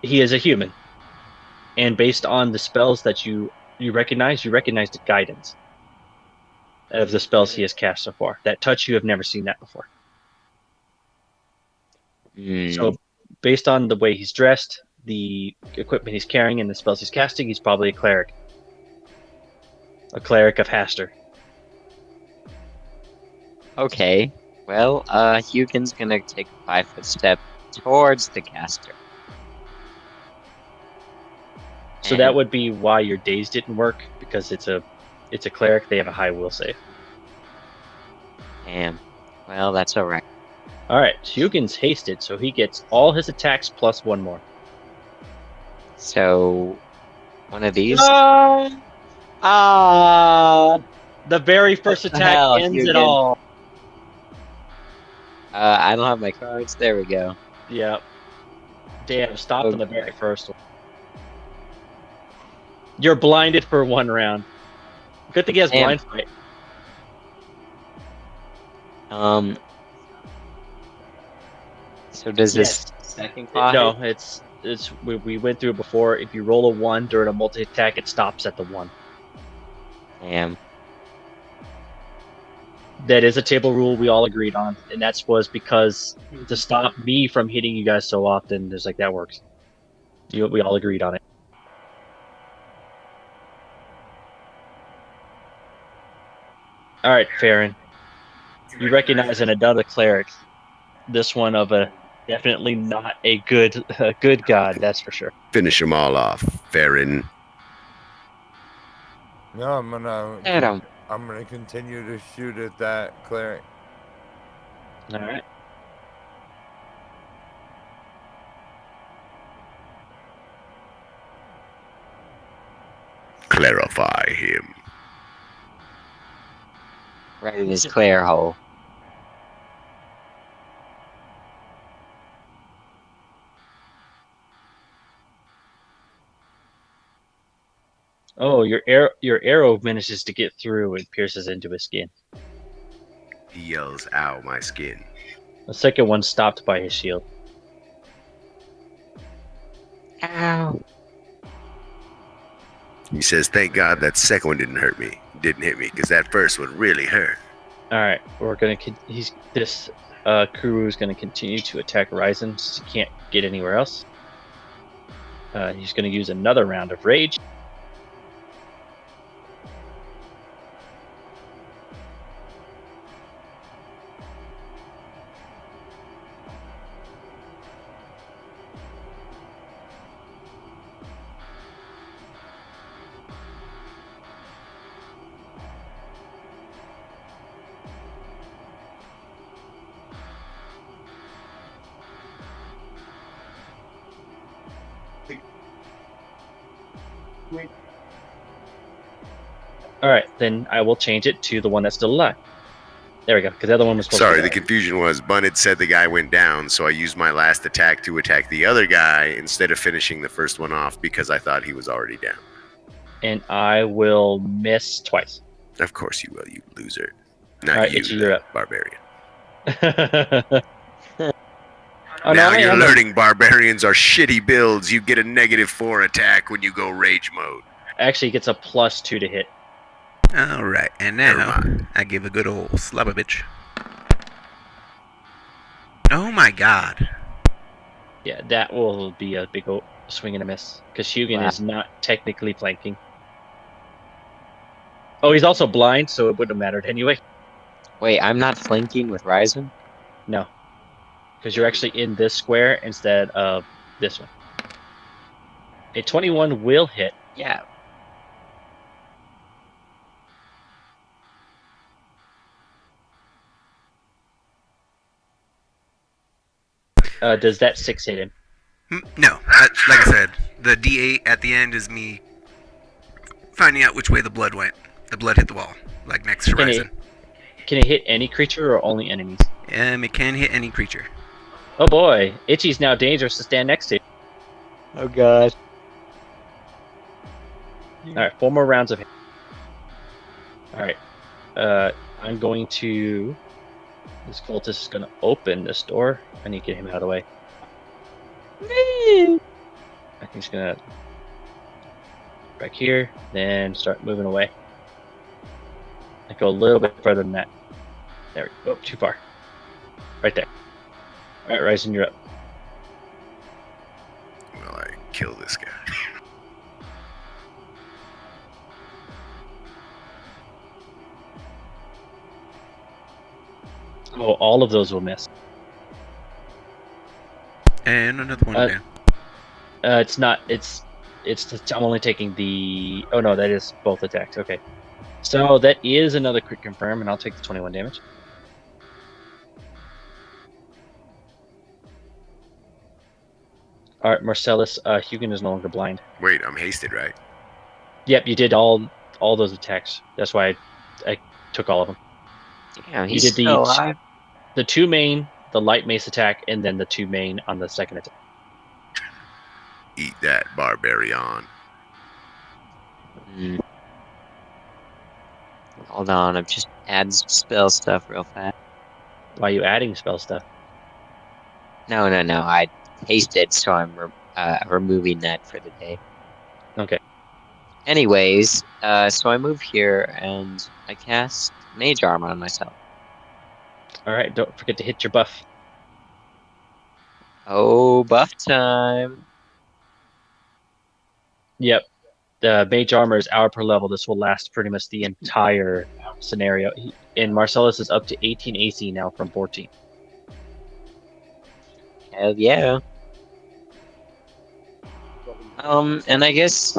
He is a human, and based on the spells that you recognize the guidance of the spells he has cast so far. That touch, you have never seen that before. So, based on the way he's dressed, the equipment he's carrying, and the spells he's casting, he's probably a cleric. A cleric of Hastur. Okay. Well, Hugin's gonna take a 5-foot step towards the caster. So that would be why your daze didn't work, because it's a cleric. They have a high will save. Damn. Well, that's alright. Alright, Hugin's hasted, so he gets all his attacks plus one more. So, one of these? The very first attack ends Hugin? it all. I don't have my cards. There we go. Yep. Damn, stopped on the very first one. You're blinded for one round. Good thing he has blind fight. So does this second claw? No, it's we went through it before. If you roll a 1 during a multi-attack, it stops at the 1. Damn. That is a table rule we all agreed on, and that was because to stop me from hitting you guys so often, it's like that works. We all agreed on it. All right, Farron. You recognize another cleric. This one of a definitely not a good god, that's for sure. Finish them all off, Farron. No, I'm gonna continue to shoot at that cleric. All right. Clarify him. Right in his clear hole. Oh, your arrow manages to get through and pierces into his skin. He yells, "Ow, my skin." The second one stopped by his shield. Ow. He says, "Thank God that second one didn't hit me, because that first one really hurt." All right, this Kuru is gonna continue to attack Ryzen since he can't get anywhere else. He's gonna use another round of rage. All right, then I will change it to the one that's still alive. There we go, because the other one was supposed to Sorry, be the alive. confusion was Bun had said the guy went down, so I used my last attack to attack the other guy instead of finishing the first one off because I thought he was already down. And I will miss twice. Of course you will, you loser. Not All right, you, Itchy, you're up. barbarian. Oh, Now no, you're I am. learning barbarians are shitty builds. You get a -4 attack when you go rage mode. Actually, he gets a +2 to hit. Alright, and Never now mind. I give a good old slap a bitch. Oh my god. Yeah, that will be a big swing and a miss, because Hugin Wow. is not technically flanking. Oh, he's also blind, so it wouldn't have mattered anyway. Wait, I'm not flanking with Ryzen? No, because you're actually in this square instead of this one. A 21 will hit. Yeah. Does that 6 hit him? No, like I said, the D8 at the end is me finding out which way the blood went. The blood hit the wall, like next to Ryzen. Can it hit any creature or only enemies? It can hit any creature. Oh boy, Itchy's now dangerous to stand next to. Oh god. Alright, 4 more rounds of hit. Alright. I'm going to... This cultist is going to open this door. I need to get him out of the way. I think he's going to... Back here, then start moving away. I go a little bit further than that. There we go. Oh, too far. Right there. Alright, Ryzen, you're up. Will I kill this guy? Oh, all of those will miss. And another one down. It's not. I'm only taking the. Oh no, that is both attacks. Okay, so that is another crit confirm, and I'll take the 21 damage. All right, Marcellus. Hugin is no longer blind. Wait, I'm hasted, right? Yep, you did all those attacks. That's why I took all of them. Damn, You he's did still alive. the 2 main, the light mace attack, and then the 2 main on the second attack. Eat that, barbarian. Mm. Hold on, I'm just adding some spell stuff real fast. Why are you adding spell stuff? No, I hasted, so I'm removing that for the day. Okay. Anyways, so I move here and I cast Mage Armor on myself. All right. Don't forget to hit your buff. Oh, buff time! Yep. The mage armor is hour per level. This will last pretty much the entire scenario. And Marcellus is up to 18 AC now from 14. Hell yeah! And I guess,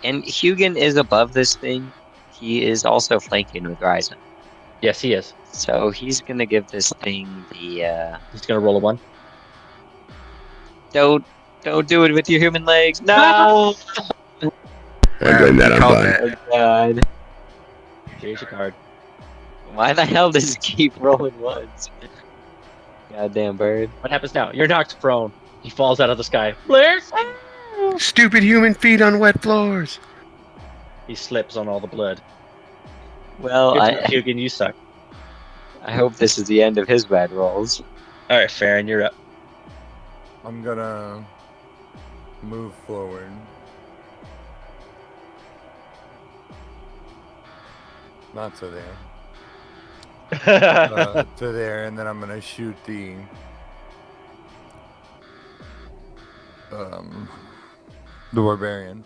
and Hugin is above this thing. He is also flanking with Ryzen, Yes, he is. so he's gonna give this thing the He's gonna roll a 1. Don't do it with your human legs. No! I'm doing that, you I'm called fine. that. Oh god. Here's your card. Why the hell does it keep rolling ones? Goddamn bird. What happens now? You're knocked prone. He falls out of the sky. Blurs! Stupid human feet on wet floors. He slips on all the blood. Well, Hugin, you suck. I hope this is the end of his bad rolls. All right, Farron, you're up. I'm gonna move forward. Not to there. To there, and then I'm gonna shoot the barbarian.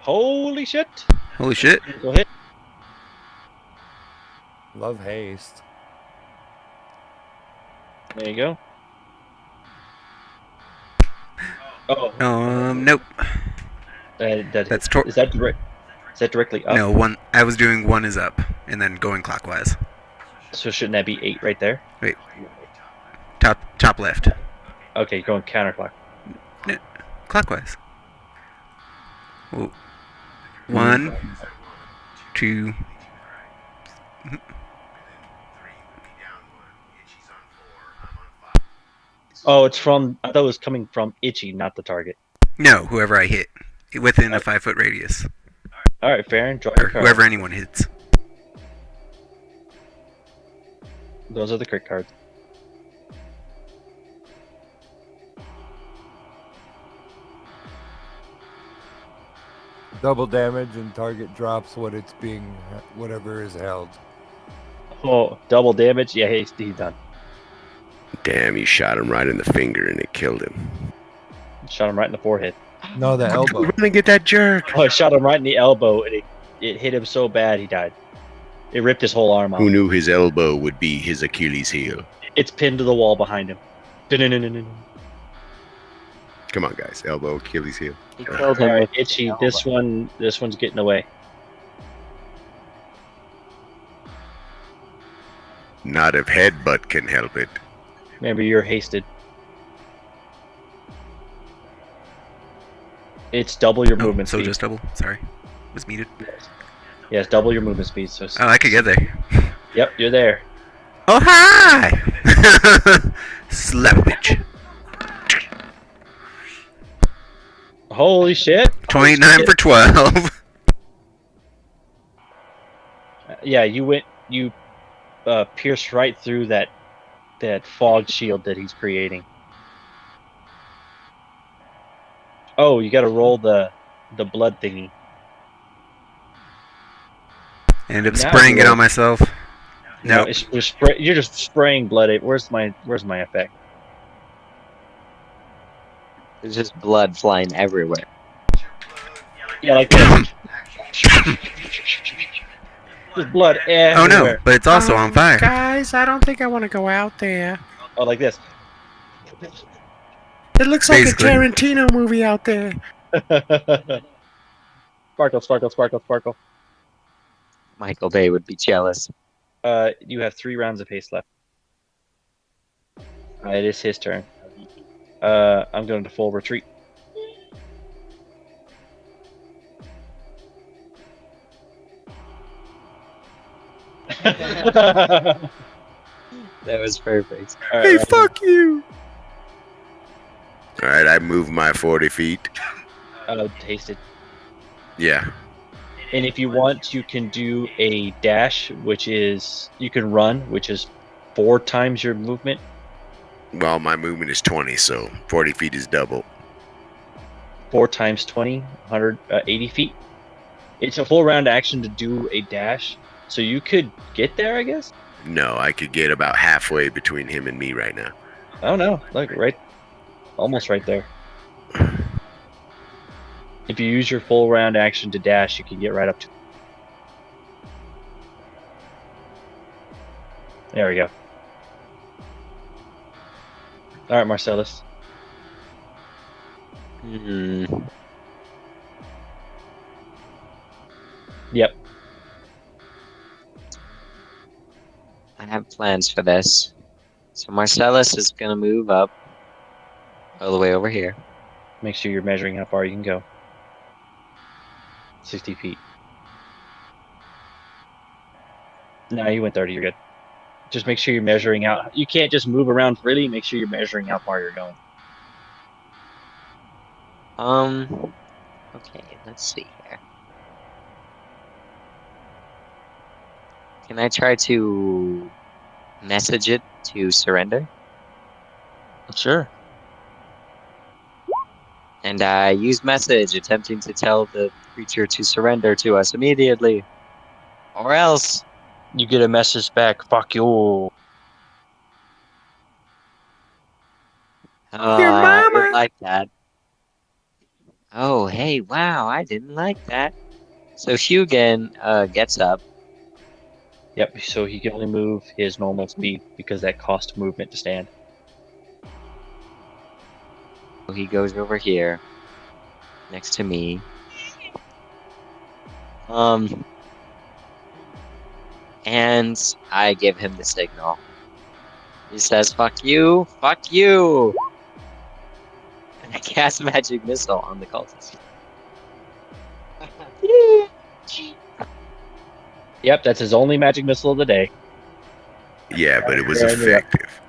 Holy shit! Holy shit. Go ahead. Love haste. There you go. Oh, Nope. that's That's is that direct? Is that directly up? no one. I was doing one is up and then going clockwise. So shouldn't that be 8 right there? Wait. Top left. Okay, going counterclock. No, clockwise. Whoa. 1, 2. Oh, it's from. I thought it was coming from Itchy, not the target. No, whoever I hit within a 5-foot radius, All right, Farron, draw or your card. whoever anyone hits. Those are the crit cards. Double damage and target drops whatever is held. Oh, double damage. Yeah, he's done. Damn, you shot him right in the finger and it killed him. Shot him right in the forehead. No, the elbow. We're gonna get that jerk. Oh, I shot him right in the elbow, and it hit him so bad he died. It ripped his whole arm Who off. knew his elbow would be his Achilles heel? It's pinned to the wall behind him. Dun-dun-dun-dun-dun. Come on, guys. Elbow, Achilles heel. He killed him All right, with Itchy. elbow. This one's getting away. Not if headbutt can help it. Remember, you're hasted. It's double your Oh, movement so speed. just double. Sorry, was muted. Yes, double your movement speed. So, Oh, I could get there. yep, you're there. Oh hi! Slap bitch. Holy shit! 29 for 12. Yeah, you pierced right through that fog shield that he's creating. Oh, you got to roll the blood thingy. End up Now spraying you it roll. on myself. No, Nope. you're just spraying blood. Where's my effect? There's just blood flying everywhere. Yeah, like this. There's blood everywhere. Oh no, but it's also on fire. Guys, I don't think I want to go out there. Oh, like this. It looks like Basically. a Tarantino movie out there. Sparkle, sparkle, sparkle, sparkle. Michael Bay would be jealous. You have 3 rounds of haste left. It is his turn. I'm going to full retreat. That was perfect. All right, Hey, right. fuck you! Alright, I moved my 40 feet. Tasted. Yeah. And if you want, you can do a dash, which is you can run, which is 4 times your movement. Well, my movement is 20, so 40 feet is double. 4 times 20, 180 feet. It's a full round action to do a dash, so you could get there, I guess. No, I could get about halfway between him and me right now. Oh no, look right, almost right there. If you use your full round action to dash, you can get right up to. There we go. All right, Marcellus. Yep. I have plans for this. So Marcellus is gonna move up all the way over here. Make sure you're measuring how far you can go. 60 feet. No, you went 30. You're good. Just make sure you're measuring out. You can't just move around freely. Make sure you're measuring how far you're going. Okay, let's see here. Can I try to message it to surrender? Sure. And I use message, attempting to tell the creature to surrender to us immediately. Or else. You get a message back. Fuck you. I don't like that. Oh, hey, wow, I didn't like that. So Hugin gets up. Yep. So he can only move his normal speed because that costs movement to stand. He goes over here, next to me. And I give him the signal. He says, fuck you, fuck you! And I cast magic missile on the cultist. Yep. That's his only magic missile of the day. Yeah, but it was Yeah, I knew that. effective.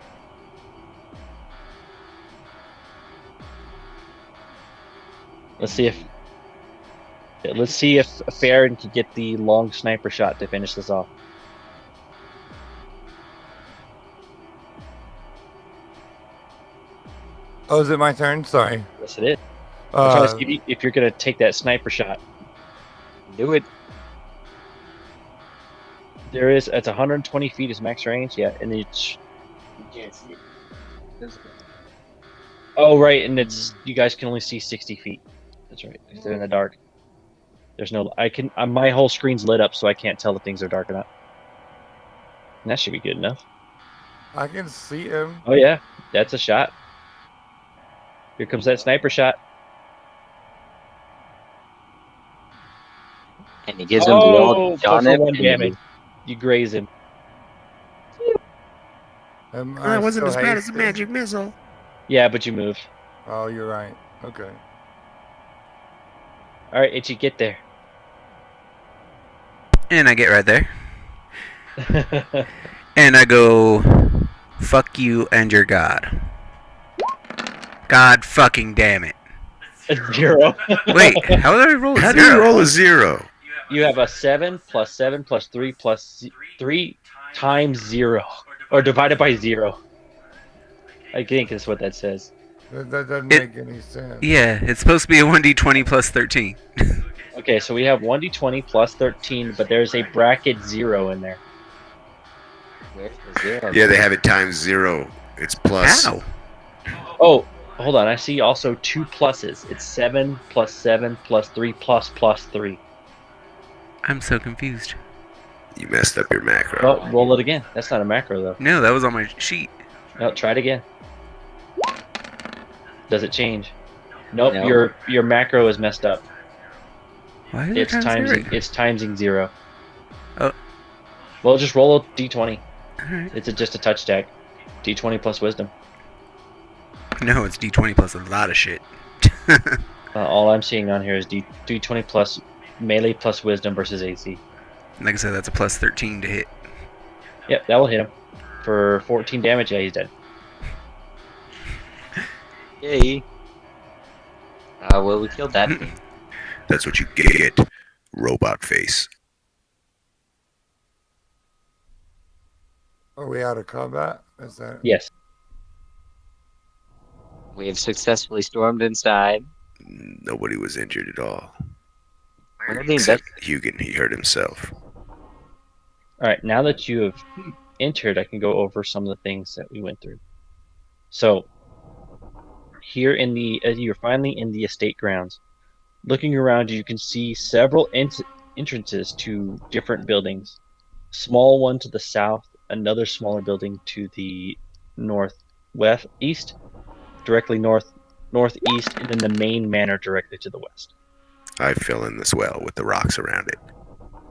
Let's see if Farron can get the long sniper shot to finish this off. Oh, is it my turn? Sorry. Yes, it is. I'm trying to Uh, see if you're gonna take that sniper shot. Do it. There is. It's 120 feet is max range. Yeah, and it's. You can't see it. Oh, right, and it's you guys can only see 60 feet. That's right, 'cause they're in the dark. There's no. I can. My whole screen's lit up, so I can't tell if things are dark or not. And that should be good enough. I can see him. Oh yeah, that's a shot. Here comes that sniper shot. And he gives him the old Oh, but John for F. one Kennedy. damage, you graze him. Am I That wasn't still as bad as a hasted? magic missile. Yeah, but you moved. Oh, you're right. Okay. All right, Itchy, get there. And I get right there. And I go, fuck you and your god. God fucking damn it. A 0. Wait, how did I roll a How do you zero? roll a 0? You have a 7 plus 7 plus 3 plus 3 times 0, or divided by 0. I think that's what that says. That doesn't It- make any sense. Yeah, it's supposed to be a 1d20 plus 13. Okay, so we have 1d20 plus 13, but there's a bracket 0 in there. Where's the 0? Yeah, they have it times 0. It's plus. How? Oh, hold on. I see also 2 pluses. It's 7 plus 7 plus 3 plus 3. I'm so confused. You messed up your macro. Well, roll it again. That's not a macro, though. No, that was on my sheet. No, try it again. Does it change? Nope, No. your macro is messed up. Why is It's it times timesing. zero? It's timesing 0. Oh. Well, just roll a d20. Alright. It's just a touch stack. D20 plus wisdom. No, it's d20 plus a lot of shit. All I'm seeing on here is D20 plus melee plus wisdom versus AC. Like I said, that's a plus 13 to hit. Yep, that will hit him. For 14 damage, yeah, he's dead. Yay. Well, we killed that thing. That's what you get, robot face. Are we out of combat? Is that? Yes. We have successfully stormed inside. Nobody was injured at all. Where are the Except Hugin, he hurt himself. Alright, now that you have entered, I can go over some of the things that we went through. So, here in the, you're finally in the estate grounds. Looking around, you can see several entrances to different buildings. Small one to the south, another smaller building to the northwest, east, directly northeast, and then the main manor directly to the west. I fill in this well with the rocks around it.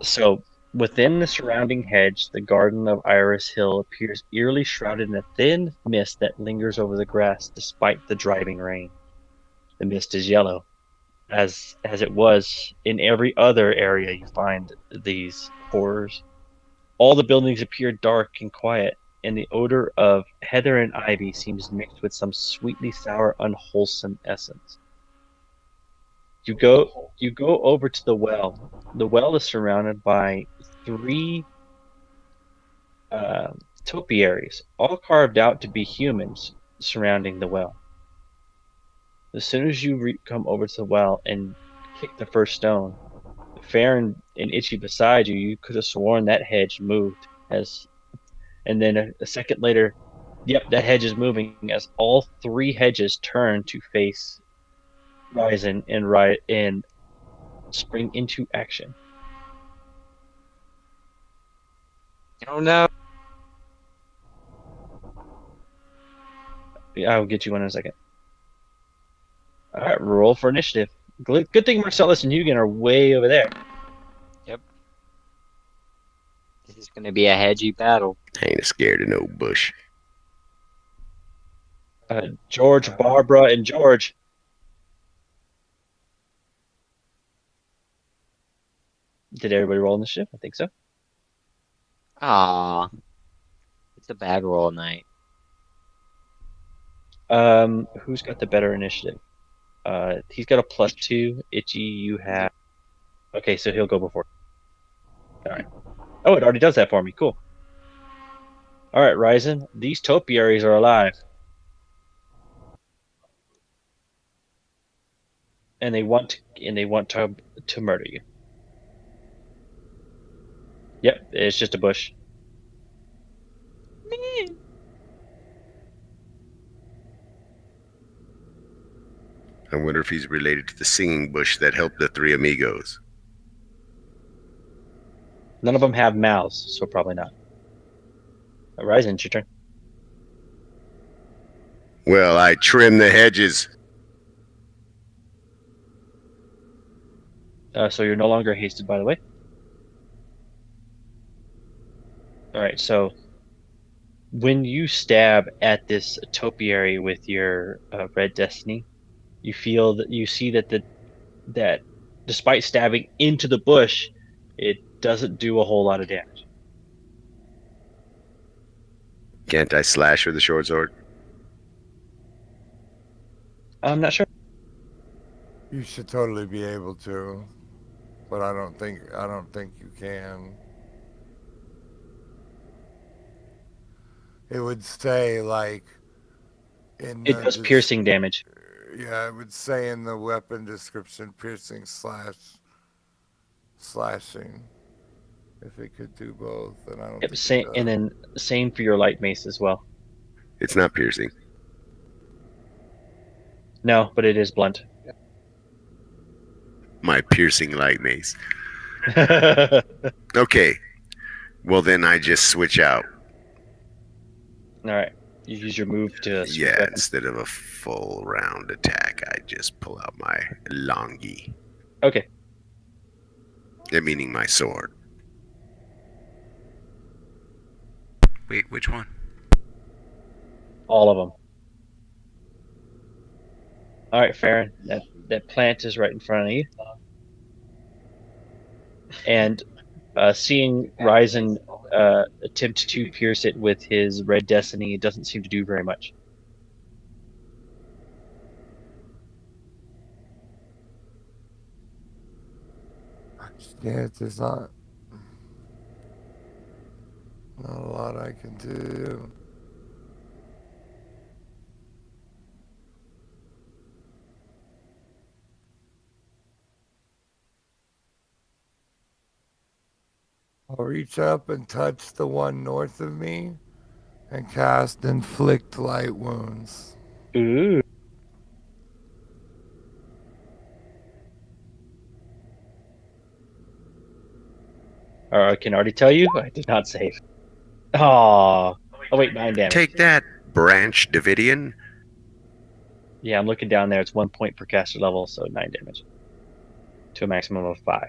So, within the surrounding hedge, the garden of Iris Hill appears eerily shrouded in a thin mist that lingers over the grass despite the driving rain. The mist is yellow, as it was in every other area you find these horrors. All the buildings appear dark and quiet, and the odor of heather and ivy seems mixed with some sweetly sour, unwholesome essence. You go over to the well. The well is surrounded by 3 topiaries, all carved out to be humans, surrounding the well. As soon as you come over to the well and kick the first stone, Farron and Itchy beside you, you could have sworn that hedge moved. And then a second later, yep, that hedge is moving as all 3 hedges turn to face Ryzen and spring into action. Oh no. I'll get you one in a second. All right, roll for initiative. Good thing Marcellus and Hugin are way over there. This is going to be a hedgy battle. I ain't scared of no bush. George, Barbara, and George. Did everybody roll initiative? I think so. Ah, it's a bad roll night. Who's got the better initiative? He's got a +2. Itchy, you have. Okay, so he'll go before. All right. Oh, it already does that for me. Cool. All right, Ryzen. These topiaries are alive, and they want to murder you. Yep, it's just a bush. I wonder if he's related to the singing bush that helped the three amigos. None of them have mouths, so probably not. Ryzen, it's your turn. Well, I trim the hedges. So you're no longer hasted, by the way. All right, so when you stab at this topiary with your red destiny, you see that despite stabbing into the bush, it doesn't do a whole lot of damage. Can't I slash with a short sword? I'm not sure. You should totally be able to, but I don't think you can. It would say like in It does piercing damage. Yeah, it would say in the weapon description piercing slashing. If it could do both, then I don't think Same, it does. and then same for your light mace as well. It's not piercing. No, but it is blunt. My piercing light mace. Okay. Well, then I just switch out. All right, you use your move to switch Yeah, weapons. instead of a full round attack, I just pull out my longi. Okay. Meaning my sword. Wait, which one? All of them. All right, Farron. That plant is right in front of you, and seeing Ryzen attempt to pierce it with his red destiny, it doesn't seem to do very much. Yeah, there's not a lot I can do. I'll reach up and touch the one north of me and cast Inflict Light Wounds. Ooh. I can already tell you, I did not save. Oh wait, 9 damage. Take that, Branch Davidian. Yeah, I'm looking down there. It's 1 point per caster level, so 9 damage. To a maximum of 5.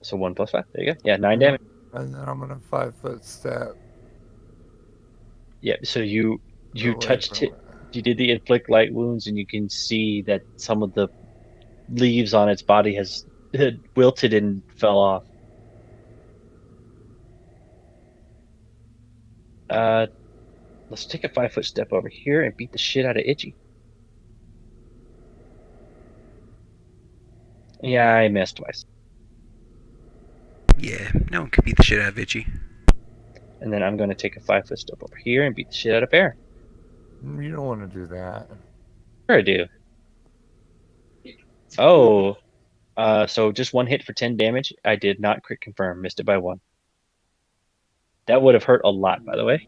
So 1 plus 5. There you go. Yeah, 9 damage. And then I'm going to 5-foot step. Yeah, so you away touched from it. You did the inflict light wounds, and you can see that some of the leaves on its body had wilted and fell off. Let's take a 5-foot step over here and beat the shit out of Itchy. Yeah, I missed twice. Yeah, no one can beat the shit out of Itchy. And then I'm going to take a 5-foot step over here and beat the shit out of Bear. You don't want to do that. Sure I do. Oh, so just 1 hit for 10 damage. I did not crit confirm. Missed it by 1. That would have hurt a lot, by the way.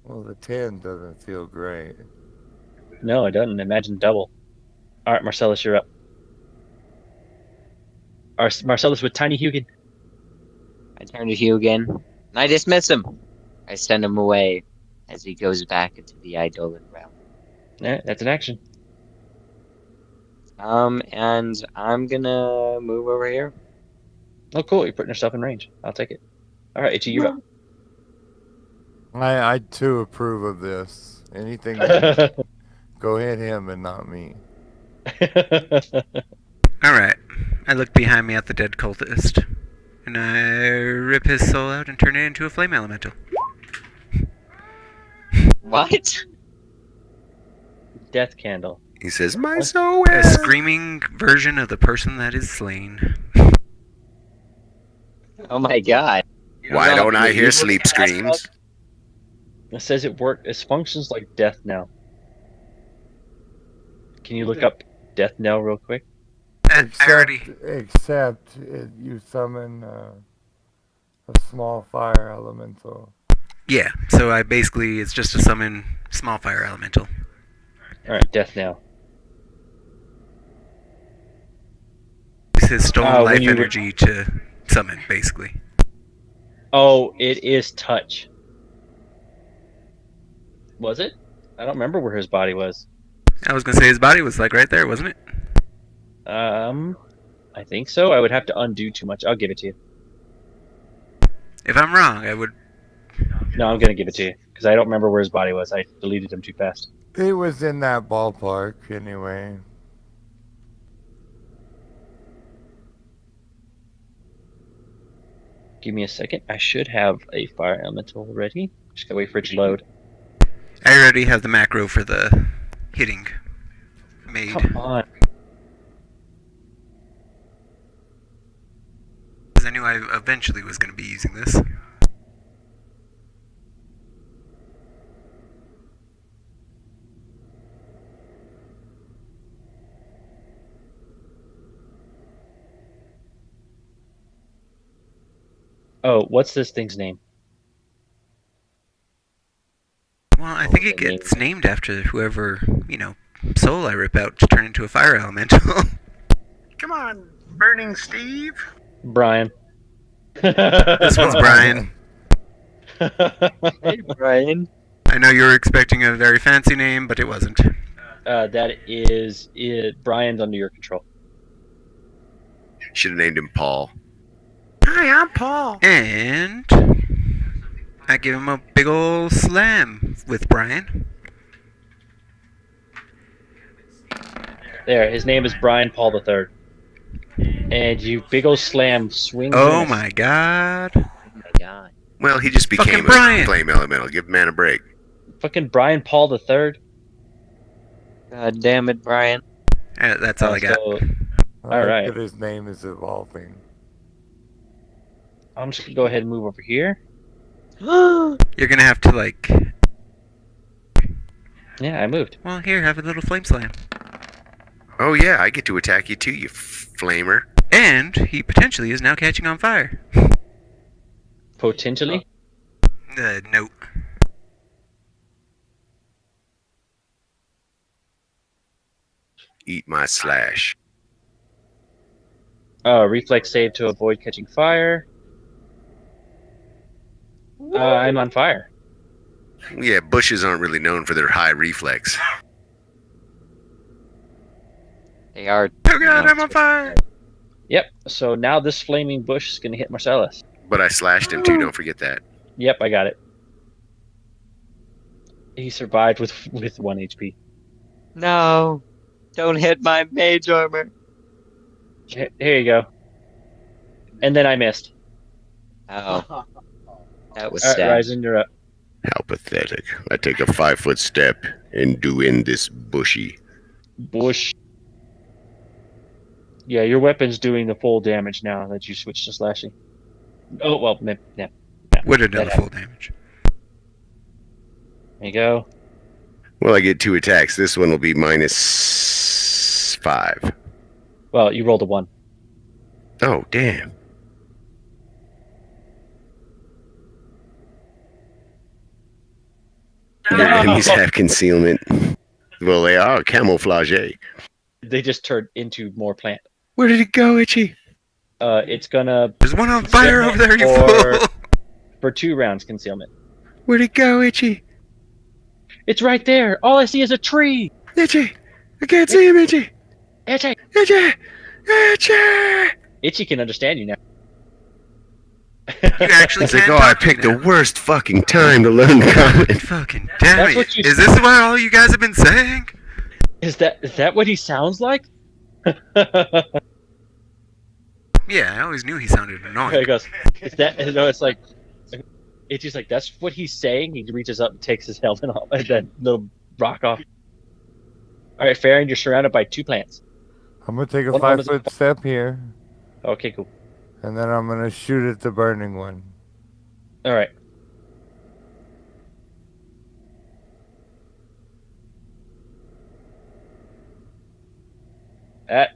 Well, the 10 doesn't feel great. No, it doesn't. Imagine double. All right, Marcellus, you're up. Marcellus with Tiny Hugin. I turn to Hugin, and I dismiss him. I send him away as he goes back into the Eidolon realm. Yeah, that's an action. And I'm gonna move over here. Oh, cool. You're putting yourself in range. I'll take it. All right, Itchy, you're up. I too approve of this. Anything, go hit him and not me. Alright. I look behind me at the dead cultist. And I rip his soul out and turn it into a flame elemental. What? Death candle. He says, my soul. A screaming version of the person that is slain. Oh my god. Why don't I hear sleep screams? It says it functions like death knell. Can you look up death knell real quick? I already... Except you summon a small fire elemental. Yeah, so it's just a summon small fire elemental. All right, death knell. Use his stolen when life you- energy to summon, basically. Oh, it is touch. Was it? I don't remember where his body was. I was gonna say his body was like right there, wasn't it? I think so. I would have to undo too much. I'll give it to you. If I'm wrong, I would. No, I'm gonna give it to you because I don't remember where his body was. I deleted him too fast. It was in that ballpark anyway. Give me a second. I should have a fire elemental ready. Just gotta wait for it to load. I already have the macro for the hitting made. Come on. Because I knew I eventually was going to be using this. Oh, what's this thing's name? Well, I think it gets named after whoever, soul I rip out to turn into a fire elemental. Come on, Burning Steve. Brian. This one's Brian. Hey, Brian. I know you were expecting a very fancy name, but it wasn't. That is it. Brian's under your control. Should have named him Paul. Hi, I'm Paul. And I give him a big ol' slam with Brian. There, his name is Brian Paul III. And you big ol' slam swings. Oh in. my god. Oh my god. Well, he just became Fucking a Brian. flame elemental. Give man a break. Fucking Brian Paul III. God damn it, Brian. That's all I got. So, I like right. that his name is evolving. I'm just gonna go ahead and move over here. You're gonna have to, Yeah, I moved. well, here, have a little flame slam. Oh yeah, I get to attack you too, you flamer. And he potentially is now catching on fire. Potentially. No. Eat my slash. Reflex save to avoid catching fire. I'm on fire. Yeah, bushes aren't really known for their high reflex. They are. Oh god, I'm on fire! Yep. So now this flaming bush is gonna hit Marcellus. But I slashed him too, don't forget that. Yep, I got it. He survived with 1 HP. No. Don't hit my mage armor. Here you go. And then I missed. Oh. That was All right, sad. Ryzen, you're up. How pathetic. I take a 5-foot step and do in this bushy. Bush. Yeah, your weapon's doing the full damage now that you switched to slashing. Oh, well, yeah. Would have done That full damage. There you go. Well, I get 2 attacks. This one will be -5. Well, you rolled a 1. Oh, damn. Your enemies have concealment. Well, they are camouflage. They just turned into more plant. Where did it go, Itchy? It's gonna There's one on fire over there, you Or- fool! for 2 rounds concealment. Where'd it go, Itchy? It's right there. All I see is a tree. Itchy! I can't see him, Itchy! Itchy. Itchy! Itchy! Itchy can understand you now. You actually It's like, can't oh, I talk to picked him the worst fucking time to learn common. Fucking damn That's it. what you- Is this what all you guys have been saying? Is that what he sounds like? Yeah, I always knew he sounded He annoying. goes, is that? No, it's like, Itchy's like, that's what he's saying. He reaches up and takes his helmet off, and that little rock off. All right, Farron, you're surrounded by 2 plants. I'm gonna take a One is- 5-foot step here, Okay, cool. and then I'm gonna shoot at the burning one. All right.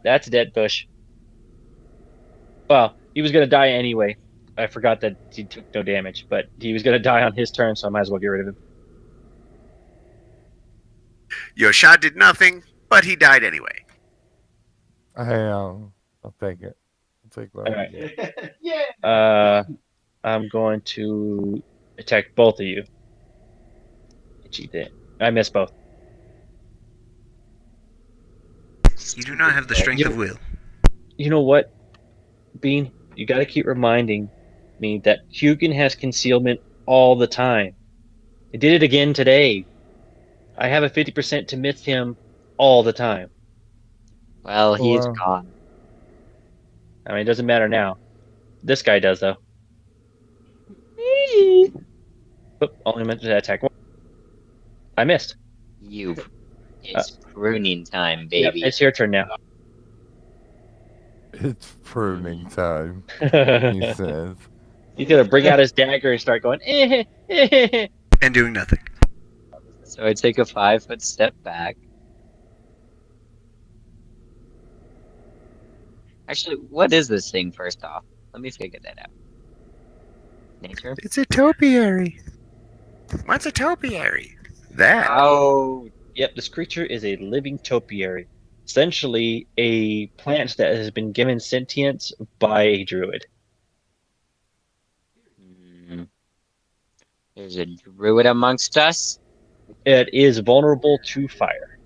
That's a dead bush. Well, he was gonna die anyway. I forgot that he took no damage, but he was gonna die on his turn, so I might as well get rid of him. Your shot did nothing, but he died anyway. I'll take it. I'll take what All I right. get. I'm going to attack both of you. Cheat it. I missed both. You do not have the strength of will. You know what, Bean? You got to keep reminding me that Hugin has concealment all the time. I did it again today. I have a 50% to miss him all the time. Well, he's Well, gone. I mean, it doesn't matter now. This guy does, though. Oop, only meant to attack one. I missed. You. It's pruning time, Yep, baby. it's your turn now. it's pruning time, he He's says. gonna bring out his dagger and start going, And doing nothing. So I take a 5-foot step back. Actually, what is this thing, first off? Let me figure that out. Nature? It's a topiary. What's a topiary? That. Oh, Yep, this creature is a living topiary. Essentially, a plant that has been given sentience by a druid. There's a druid amongst us? It is vulnerable to fire.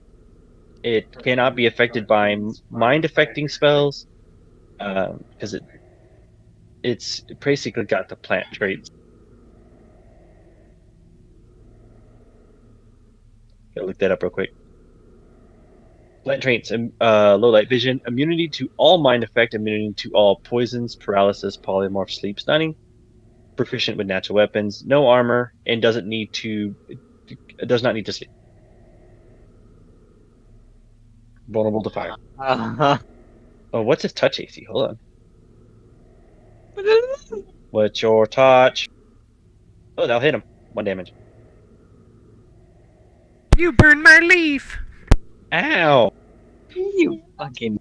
It cannot be affected by mind-affecting spells, because it's basically got the plant traits. Gotta look that up real quick. Plant traits: low light vision, immunity to all mind effect, immunity to all poisons, paralysis, polymorph, sleep, stunning. Proficient with natural weapons, no armor, and does not need to sleep. Vulnerable to fire. Oh, what's his touch AC? Hold on. What's your touch? Oh, that'll hit him. 1 damage. You burned my leaf! Ow! You fucking...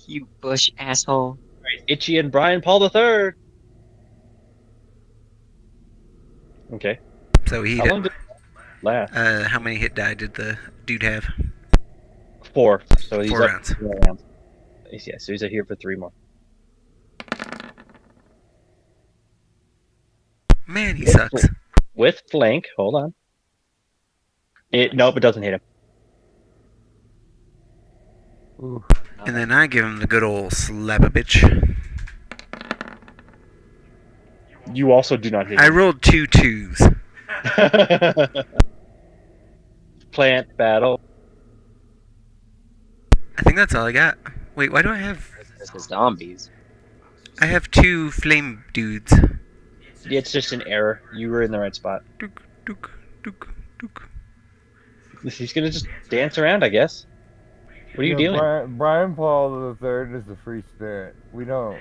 You bush asshole. Right, Itchy and Brian Paul III. Okay. So he How long did it last? how many hit die did the dude have? 4. So he's 4 up rounds. 4 rounds. Yeah, so he's here for 3 more. Man, he sucks. With flank, hold on. Nope, it doesn't hit him. Ooh. And then I give him the good old slap a bitch. You also do not hit I him. rolled 2 twos. Plant battle. I think that's all I got. Wait, why do I have... This is zombies. I have 2 flame dudes. It's just an error. You were in the right spot. Dook, dook, dook, dook. He's gonna just dance around, I guess. What are you doing? Brian Paul III is the free spirit. We don't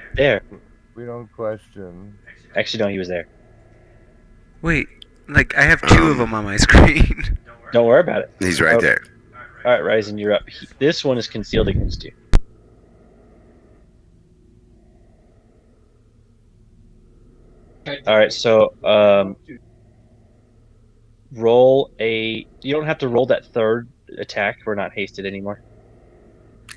question. Actually, no, he was there. Wait, like, I have 2 of them on my screen. Don't worry about it. He's right there. All right, Ryzen, you're up. This one is concealed against you. All right, so roll a. You don't have to roll that third attack. We're not hasted anymore.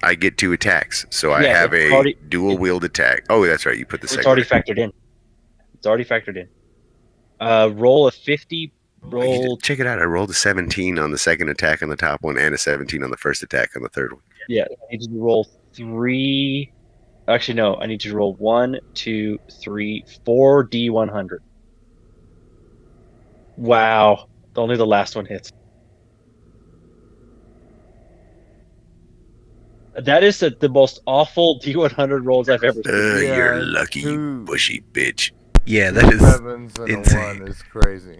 I get 2 attacks, so I Yeah, have it's a already- dual wield attack. Oh, that's right. You put the It's second. already factored in. It's already factored in. Roll a 50. Roll. Check it out. I rolled a 17 on the second attack on the top one, and a 17 on the first attack on the third one. Yeah, I need you to roll 3. Actually, no. I need you to roll 1, 2, 3, 4 D100. Wow. Only the last one hits. That is the most awful D100 rolls I've ever seen. You're Yeah, lucky, you 2 bushy bitch. Yeah, that is 7s and insane. a 1 is crazy.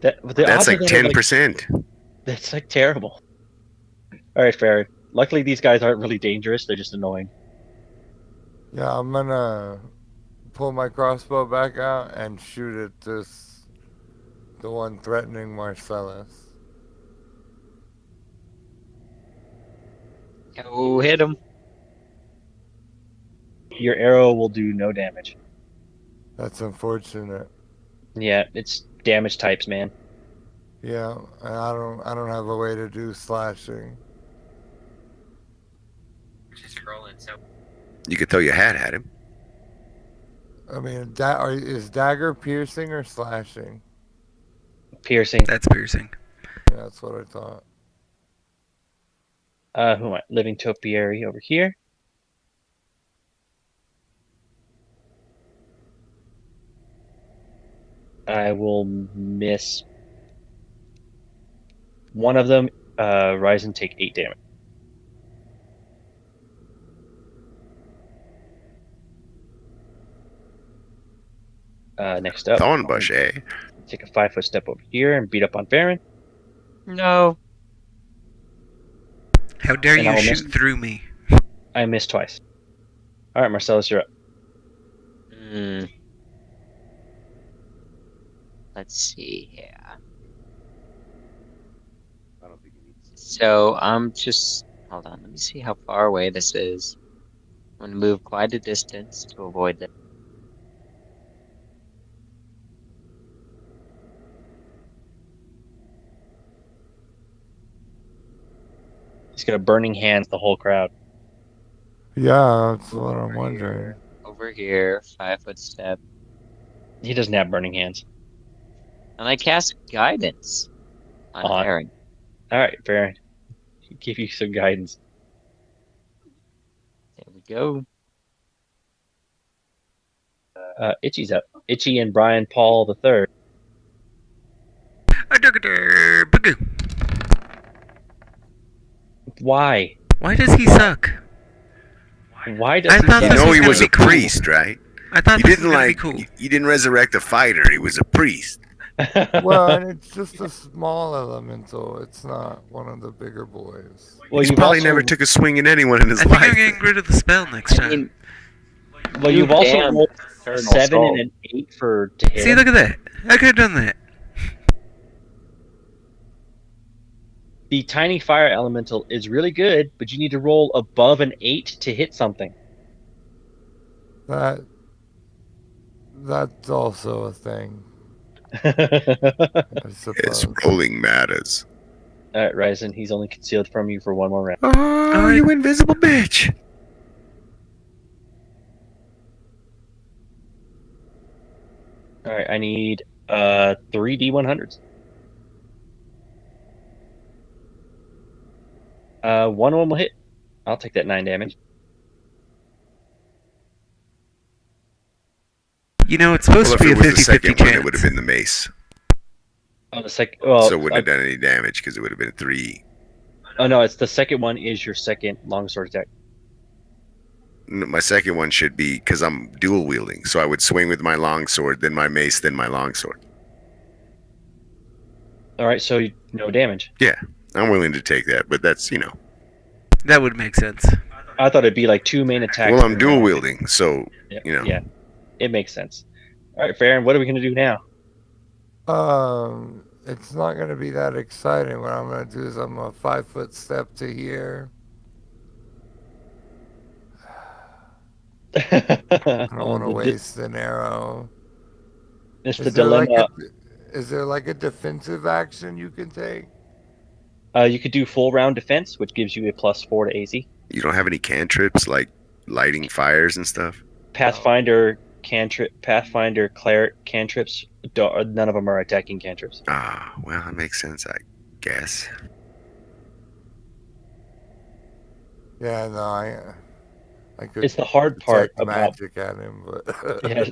The That's odds of like that are 10%. that's like terrible. All right, fair. Luckily, these guys aren't really dangerous. They're just annoying. Yeah, I'm gonna pull my crossbow back out and shoot at the one threatening Marcellus. Oh, hit him. Your arrow will do no damage. That's unfortunate. Yeah, it's damage types, man. Yeah, and I don't have a way to do slashing. You could throw your hat at him. I mean, is dagger piercing or slashing? Piercing. That's piercing. Yeah, that's what I thought. Who am I? Living topiary over here. I will miss one of them. Rise and take 8 damage. Next up, Thornbush, eh? take a 5-foot step over here and beat up on Baron. No. How dare And I you will shoot miss- through me? I missed twice. All right, Marcellus, you're up. Hmm. Let's see here. So I'm just hold on. Let me see how far away this is. I'm gonna move quite a distance to avoid this. He's got a burning hand the whole crowd. Yeah, that's what I'm Over wondering. here, over here, 5-foot step, He doesn't have burning hands. and I cast guidance on On. Baron. All right, Baron. Give you some guidance. There we go. Itchy's up. Itchy and Brian Paul the Third. Why? Why does he suck? Why does I he thought You suck? this know was he gonna was be a cool. priest, right? I thought You this didn't was gonna be like. cool. You didn't resurrect a fighter. He was a priest. Well, and it's just a small elemental. It's not one of the bigger boys. Well, He's you've probably also, never took a swing at anyone in his I think I'm life. getting rid of the spell next I time. mean, well, you've you also damned rolled Eternal 7 Soul. and an 8 for to hit See, him. look at that. I could have done that. The tiny fire elemental is really good, but you need to roll above an 8 to hit something. That's also a thing, All I Yes, suppose. rolling matters. right, Ryzen, he's only concealed from you for one more round. Oh, Alright. you invisible bitch! All right, I need 3d100s. One of them will hit. I'll take that 9 damage. You know, it's supposed Well, if to be it a was the 50-50 second one, it would have chance. been the mace. Oh, the second. Well, So it wouldn't have done any damage because it would have been 3. oh no, it's the second one is your second longsword attack. No, my second one should be because I'm dual wielding. So I would swing with my longsword, then my mace, then my longsword. All right, so no damage. I'm willing to take that, but that's, That would make sense. I thought it'd be like 2 main attacks. Well, I'm per dual round. wielding, so, Yeah, you know. yeah, it makes sense. All right, Farron, what are we gonna do now? It's not gonna be that exciting. What I'm gonna do is I'm a 5-foot step to here. I don't want to waste an arrow. It's the Is there like dilemma. is there like a defensive action you can take? You could do full round defense, which gives you a +4 to AC. You don't have any cantrips like lighting fires and stuff? Pathfinder Pathfinder cleric cantrips. None of them are attacking cantrips. Ah, well, that makes sense, I guess. Yeah, no, I could It's the hard part detect about magic at him, but yeah,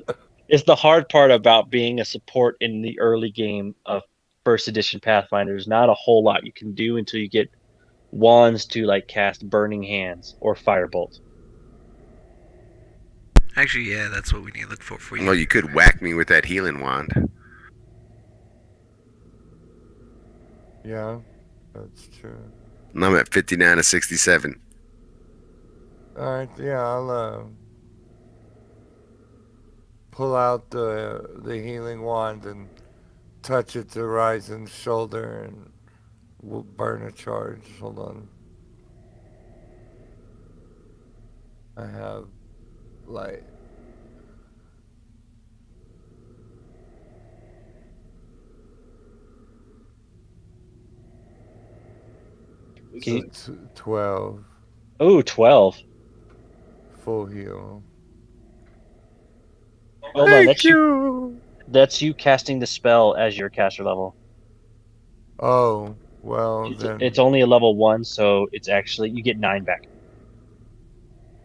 it's the hard part about being a support in the early game of first edition Pathfinder. There's not a whole lot you can do until you get wands to like cast burning hands or firebolt. Actually, yeah, that's what we need to look for you. Well, you could whack me with that healing wand. yeah, that's true. And I'm at 59 to 67. All right, yeah, I'll pull out the healing wand and touch it to Ryzen's shoulder and we'll burn a charge. Hold on. I have light. Okay. So 12 Oh, 12. full heal. Hold on, that's you casting the spell as your caster level. Oh, well It's, then. it's only a level 1, so it's actually you get 9 back.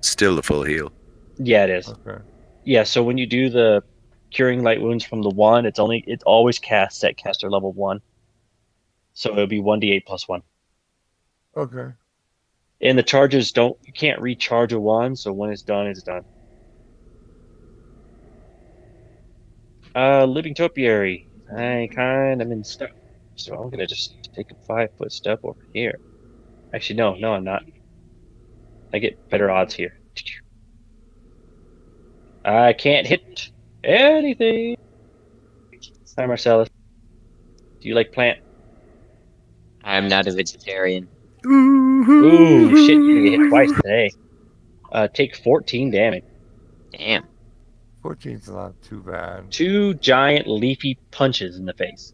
Still the full heal. Yeah, it is. Okay. Yeah, so when you do the curing light wounds from the 1, it always casts at caster level 1. So it'll be 1d8 plus 1. Okay. And the charges you can't recharge a 1, so when it's done, it's done. Living topiary. I'm in stuck. So I'm gonna just take a 5-foot step over here. Actually, no, I'm not. I get better odds here. I can't hit anything. Hi, Marcellus. Do you like plant? I'm not a vegetarian. Ooh, shit, you're gonna get hit twice today. Take 14 damage. Damn. 14's not too bad. 2 giant leafy punches in the face.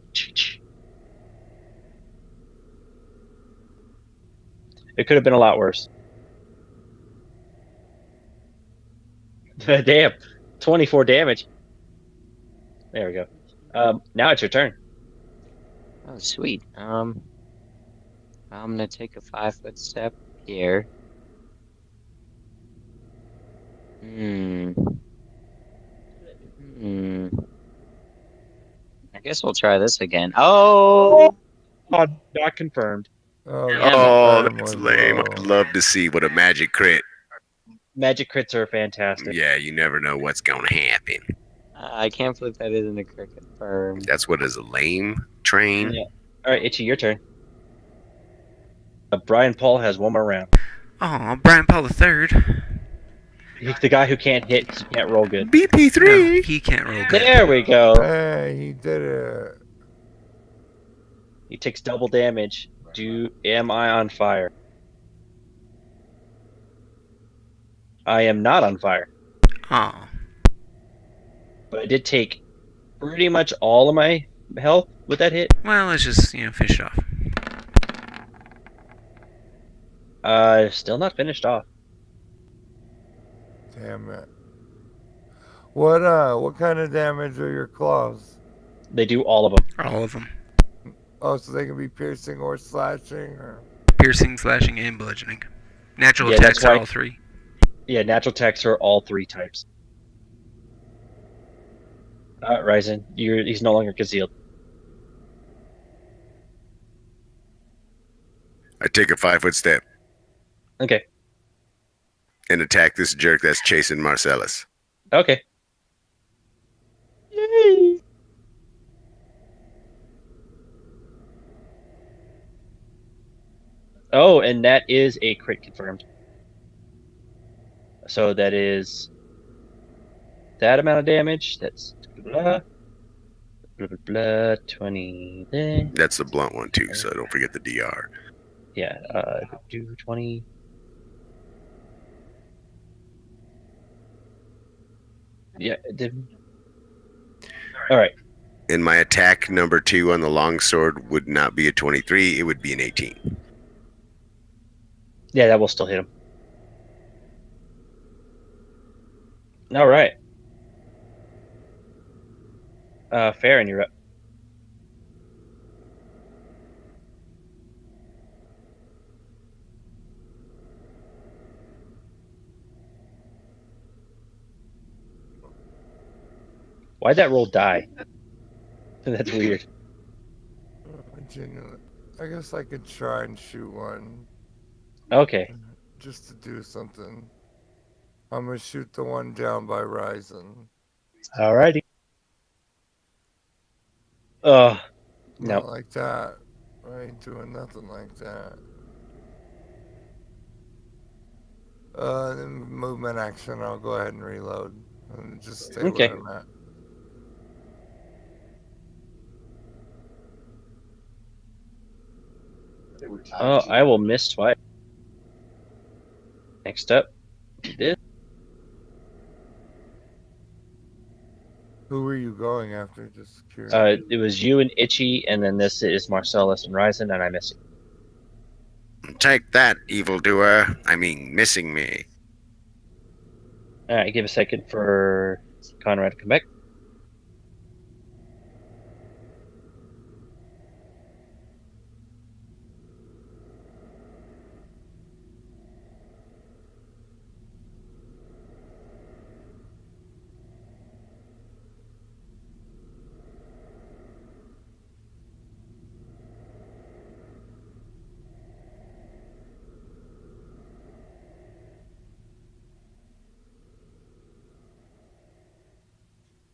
It could have been a lot worse. Damn, 24 damage. There we go. Now it's your turn. Oh, sweet. I'm gonna take a 5-foot step here. Hmm. I guess we'll try this again. Oh! Oh, not confirmed. Oh, Damn it. Oh, confirm that's was lame. low. I'd love to see what a magic crit. Magic crits are fantastic. Yeah, you never know what's gonna happen. I can't believe that isn't a crit confirm. That's what is a lame train. Yeah. All right, Itchy, your turn. Brian Paul has one more round. Oh, Brian Paul III. He's the guy who can't hit, he can't roll good. BP3. No, he can't roll good. There we go. Hey, he did it. He takes double damage. Am I on fire? I am not on fire. Oh, But I did take pretty much all of my health with that hit. well, let's just finish it off. Still not finished off. Damn it. What kind of damage are your claws? They do all of them. All of them. Oh, so they can be piercing or slashing, or Piercing, slashing, and bludgeoning. Natural Yeah, attacks that's are why- all 3. Yeah, natural attacks are all 3 types. Ryzen, he's no longer concealed. I take a 5-foot step Okay. and attack this jerk that's chasing Marcellus. Okay. Yay! Oh, and that is a crit confirmed. So that is that amount of damage. That's blah, blah, blah, blah, 20 there. That's the blunt one too, so don't forget the DR. Yeah, do 20. Yeah, it did. All right. And my attack number 2 on the longsword would not be a 23, it would be an 18. Yeah, that will still hit him. All right. Farron, you're up. Why'd that roll die? That's weird. genuinely. I guess I could try and shoot one Okay. just to do something. I'm gonna shoot the one down by Ryzen. Alrighty. No. Not like that. I ain't doing nothing like that. Then movement action, I'll go ahead and reload. And just stay Okay. where I'm at. Oh, I will miss twice. Next up, this. Who were you going after? Just curious. It was you and Itchy, and then this is Marcellus and Ryzen, and I miss it. Take that, evildoer. I mean, missing me. All right, give a second for Conrad to come back.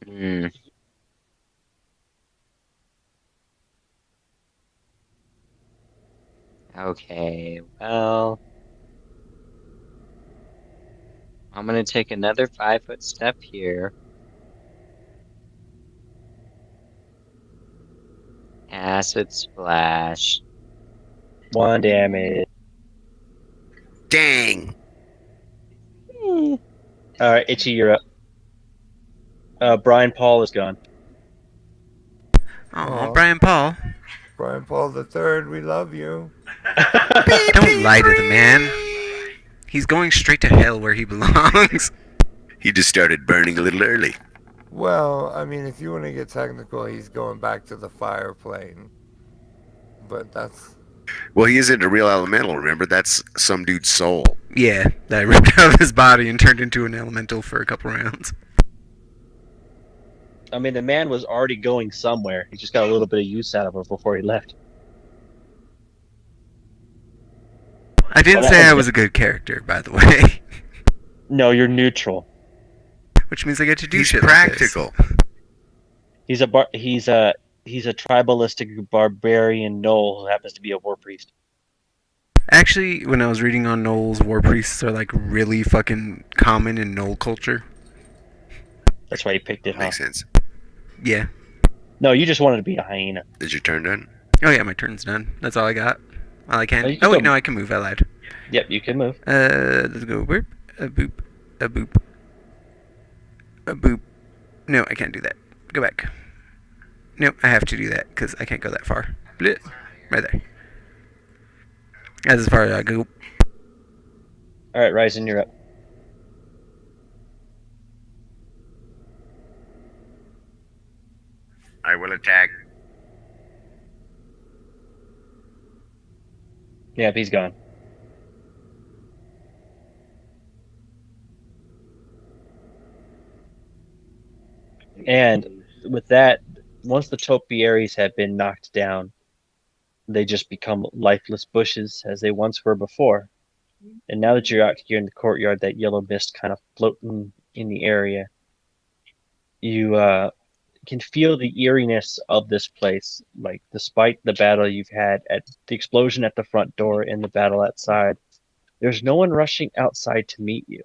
Hmm. Okay, well, I'm gonna take another 5-foot step here. Acid splash. 1 damage. Dang! All right, Itchy, you're up. Brian Paul is gone. Oh, Aw. Brian Paul. Brian Paul III, we love you. Don't lie to the man. He's going straight to hell where he belongs. He just started burning a little early. Well, I mean, if you want to get technical, he's going back to the fire plane. But that's... Well, he isn't a real elemental, remember? That's some dude's soul. Yeah, that ripped out of his body and turned into an elemental for a couple rounds. I mean, the man was already going somewhere. He just got a little bit of use out of it before he left. I didn't Well, say that I was- was a good character, by the way. No, you're neutral. Which means I get to do He's shit practical. like this. He's a tribalistic barbarian Knoll who happens to be a war priest. Actually, when I was reading on Knowles, war priests are like really fucking common in Knoll culture. That's why he picked it, huh? Makes sense. Yeah. No, you just wanted to be a hyena. Is your turn done? Oh yeah, my turn's done. That's all I got. All I can. Oh, you can Oh wait, go- no, I can move. I lied. Yep, you can move. Let's go. Boop, a boop, a boop, a boop. No, I can't do that. Go back. No, I have to do that because I can't go that far. Blech. Right there. That's as far as I go. All right, Ryzen, you're up. I will attack. Yep, he's gone. And with that, once the topiaries have been knocked down, they just become lifeless bushes as they once were before. And now that you're out here in the courtyard, that yellow mist kind of floating in the area, you can feel the eeriness of this place. Like, despite the battle you've had at the explosion at the front door and the battle outside, there's no one rushing outside to meet you.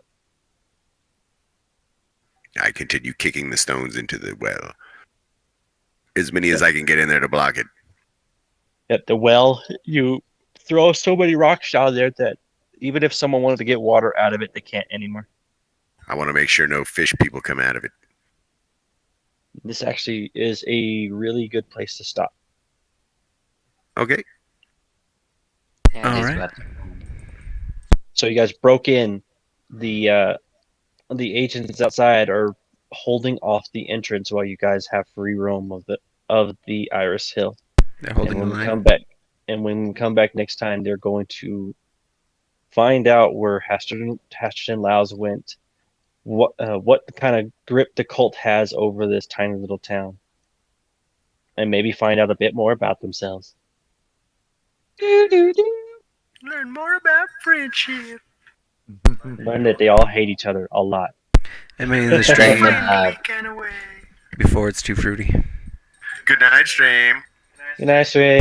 I continue kicking the stones into the well. As many as I can get in there to block it. At the well, you throw so many rocks down there that even if someone wanted to get water out of it, they can't anymore. I want to make sure no fish people come out of it. This actually is a really good place to stop. Okay. Yeah, it is Alright. what- So you guys broke in. The agents outside are holding off the entrance while you guys have free roam of the Iris Hill. They're holding and the when we line. come back, and when we come back next time, they're going to find out where Hasterton Laus went, what kind of grip the cult has over this tiny little town, and maybe find out a bit more about themselves. Learn more about friendship. Learn that they all hate each other a lot. And may the stream Friendly kind of way. before it's too fruity. Good night, stream. Good night, Sway.